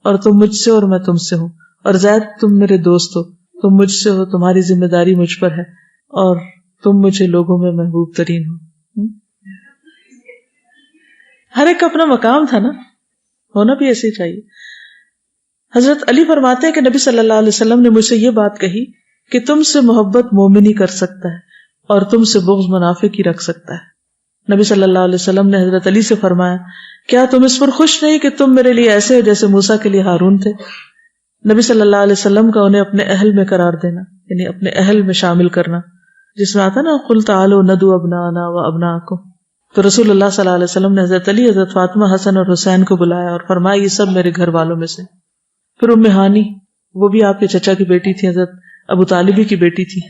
اور تم مجھ سے اور میں تم سے ہوں. اور زید تم میرے دوست ہو، تم مجھ سے ہو، تمہاری ذمہ داری مجھ پر ہے، اور تم مجھے لوگوں میں محبوب ترین ہو. ہر ایک کا اپنا مقام تھا نا، ہونا بھی ایسے ہی چاہیے. حضرت علی فرماتے ہیں کہ نبی صلی اللہ علیہ وسلم نے مجھ سے یہ بات کہی کہ تم سے محبت مومن ہی کر سکتا ہے اور تم سے بغض منافق ہی رکھ سکتا ہے. نبی صلی اللہ علیہ وسلم نے حضرت علی سے فرمایا کیا تم اس پر خوش نہیں کہ تم میرے لیے ایسے ہو جیسے موسیٰ کے لیے ہارون تھے؟ نبی صلی اللہ علیہ وسلم کا انہیں اپنے اہل میں قرار دینا، یعنی اپنے اہل میں شامل کرنا، جس میں آتا نا قل تعالوا ندعو ابناءنا وابناءکم. تو رسول اللہ صلی اللہ علیہ وسلم نے حضرت علی، حضرت فاطمہ، حسن اور حسین کو بلایا اور فرمایا یہ سب میرے گھر والوں میں سے. پھر ام ہانی، وہ بھی آپ کے چچا کی بیٹی تھی، حضرت ابو طالب کی بیٹی تھی.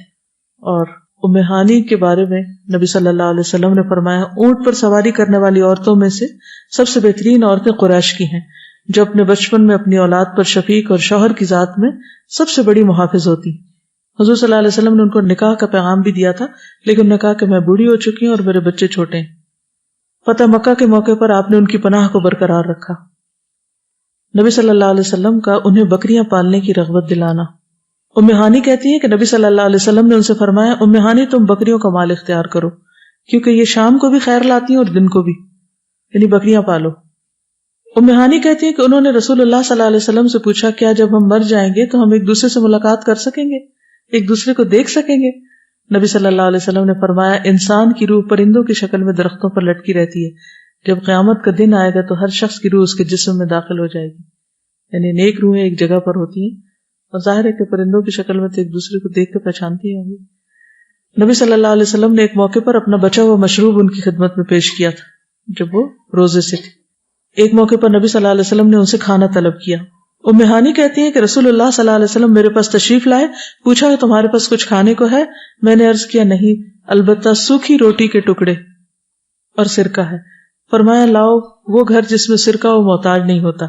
اور ام ہانی کے بارے میں نبی صلی اللہ علیہ وسلم نے فرمایا اونٹ پر سواری کرنے والی عورتوں میں سے سب سے بہترین عورتیں قریش کی ہیں، جو اپنے بچپن میں اپنی اولاد پر شفیق اور شوہر کی ذات میں سب سے بڑی محافظ ہوتی. حضور صلی اللہ علیہ وسلم نے ان کو نکاح کا پیغام بھی دیا تھا، لیکن نے کہا کہ میں بوڑھی ہو چکی ہوں اور میرے بچے چھوٹے ہیں. فتح مکہ کے موقع پر آپ نے ان کی پناہ کو برقرار رکھا. نبی صلی اللہ علیہ وسلم کا انہیں بکریاں پالنے کی رغبت دلانا. ام ہانی کہتی ہے کہ نبی صلی اللہ علیہ وسلم نے ان سے فرمایا ام ہانی تم بکریوں کا مال اختیار کرو، کیونکہ یہ شام کو بھی خیر لاتی ہیں اور دن کو بھی، یعنی بکریاں پالو. ام ہانی کہتی ہے کہ انہوں نے رسول اللہ صلی اللہ علیہ وسلم سے پوچھا کیا جب ہم مر جائیں گے تو ہم ایک دوسرے سے ملاقات کر سکیں گے، ایک دوسرے کو دیکھ سکیں گے؟ نبی صلی اللہ علیہ وسلم نے فرمایا انسان کی روح پرندوں کی شکل میں درختوں پر لٹکی رہتی ہے، جب قیامت کا دن آئے گا تو ہر شخص کی روح اس کے جسم میں داخل ہو جائے گی. یعنی نیک روحیں ایک جگہ پر ہوتی ہیں، اور ظاہر ہے کہ پرندوں کی شکل میں تو ایک دوسرے کو دیکھ کے پہچانتی ہوں گی. نبی صلی اللہ علیہ وسلم نے ایک موقع پر اپنا بچا ہوا مشروب ان کی خدمت میں پیش کیا تھا جب وہ روزے سے تھے. ایک موقع پر نبی صلی اللہ علیہ وسلم نے ان سے کھانا طلب کیا. ام ہانی کہتی ہیں کہ رسول اللہ صلی اللہ علیہ وسلم میرے پاس تشریف لائے، پوچھا کہ تمہارے پاس کچھ کھانے کو ہے؟ میں نے عرض کیا نہیں، البتہ سوکھی روٹی کے ٹکڑے اور سرکہ ہے. فرمایا لاؤ. وہ گھر جس میں سرکہ وہ محتاج نہیں ہوتا.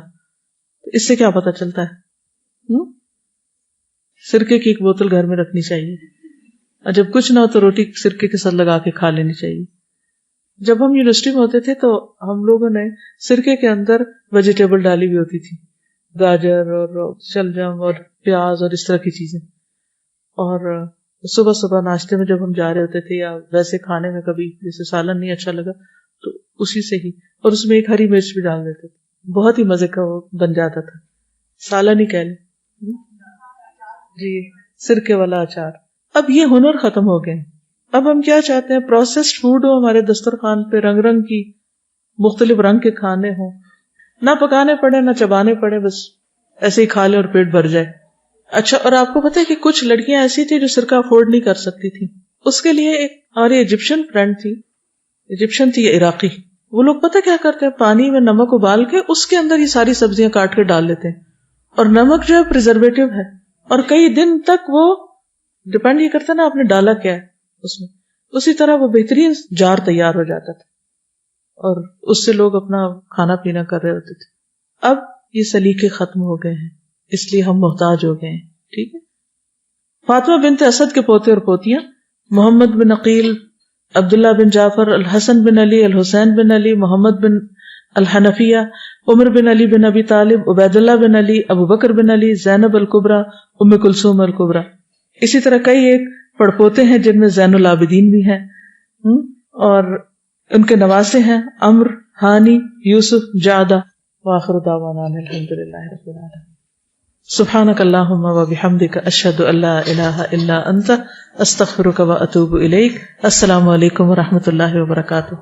اس سے کیا پتہ چلتا ہے؟ سرکے کی ایک بوتل گھر میں رکھنی چاہیے، اور جب کچھ نہ ہو تو روٹی سرکے کے ساتھ لگا کے کھا لینی چاہیے. جب ہم یونیورسٹی میں ہوتے تھے تو ہم لوگوں نے سرکے کے اندر ویجیٹیبل ڈالی ہوئی ہوتی تھی، گاجر اور شلجم اور پیاز اور اس طرح کی چیزیں. اور صبح صبح ناشتے میں جب ہم جا رہے ہوتے تھے یا ویسے کھانے میں کبھی جیسے سالن نہیں اچھا لگا تو اسی سے ہی، اور اس میں ایک ہری مرچ بھی ڈال دیتے تھے. بہت ہی مزے کا وہ بن جاتا تھا، سالن ہی کہہ لیں جی، سرکے والا اچار. اب یہ ہنر ختم ہو گئے. اب ہم کیا چاہتے ہیں؟ پروسیسڈ فوڈ ہو ہمارے دسترخوان پہ، رنگ رنگ کی مختلف رنگ کے کھانے ہوں، نہ پکانے پڑے نہ چبانے پڑے، بس ایسے ہی کھا لے اور پیٹ بھر جائے. اچھا، اور آپ کو پتہ ہے کہ کچھ لڑکیاں ایسی تھی جو سرکہ افورڈ نہیں کر سکتی تھی. اس کے لیے ایک ہماری ایجپشن فرینڈ تھی، ایجپشن تھی یا عراقی، وہ لوگ پتہ کیا کرتے ہیں؟ پانی میں نمک ابال کے اس کے اندر یہ ساری سبزیاں کاٹ کے ڈال لیتے ہیں، اور نمک جو ہے پریزرویٹو ہے، اور کئی دن تک وہ ڈپینڈ یہ کرتا نا آپ نے ڈالا کیا ہے اس میں. اسی طرح وہ بہترین جار تیار ہو جاتا تھا اور اس سے لوگ اپنا کھانا پینا کر رہے ہوتے تھے. اب یہ سلیقے ختم ہو گئے ہیں، اس لیے ہم محتاج ہو گئے ہیں. ٹھیک ہے. فاطمہ بنت اسد کے پوتے اور پوتیاں محمد بن عقیل، عبداللہ بن جعفر، الحسن بن علی، الحسین بن علی، محمد بن الحنفیہ، عمر بن علی بن ابی طالب، عبید اللہ بن علی، ابو بکر بن علی، زینب الکبریٰ، ام کلثوم الکبریٰ. اسی طرح کئی ایک پڑپوتے ہیں جن میں زین العابدین بھی ہیں اور ان کے نواسے ہیں عمر، ہانی، یوسف، جعدہ. وآخر دعوانا الحمدللہ رب العالمین. سبحانک اللہم وبحمدک اشہد ان لا الہ الا انت استغفرک واتوب الیک. السلام علیکم ورحمۃ اللہ وبرکاتہ.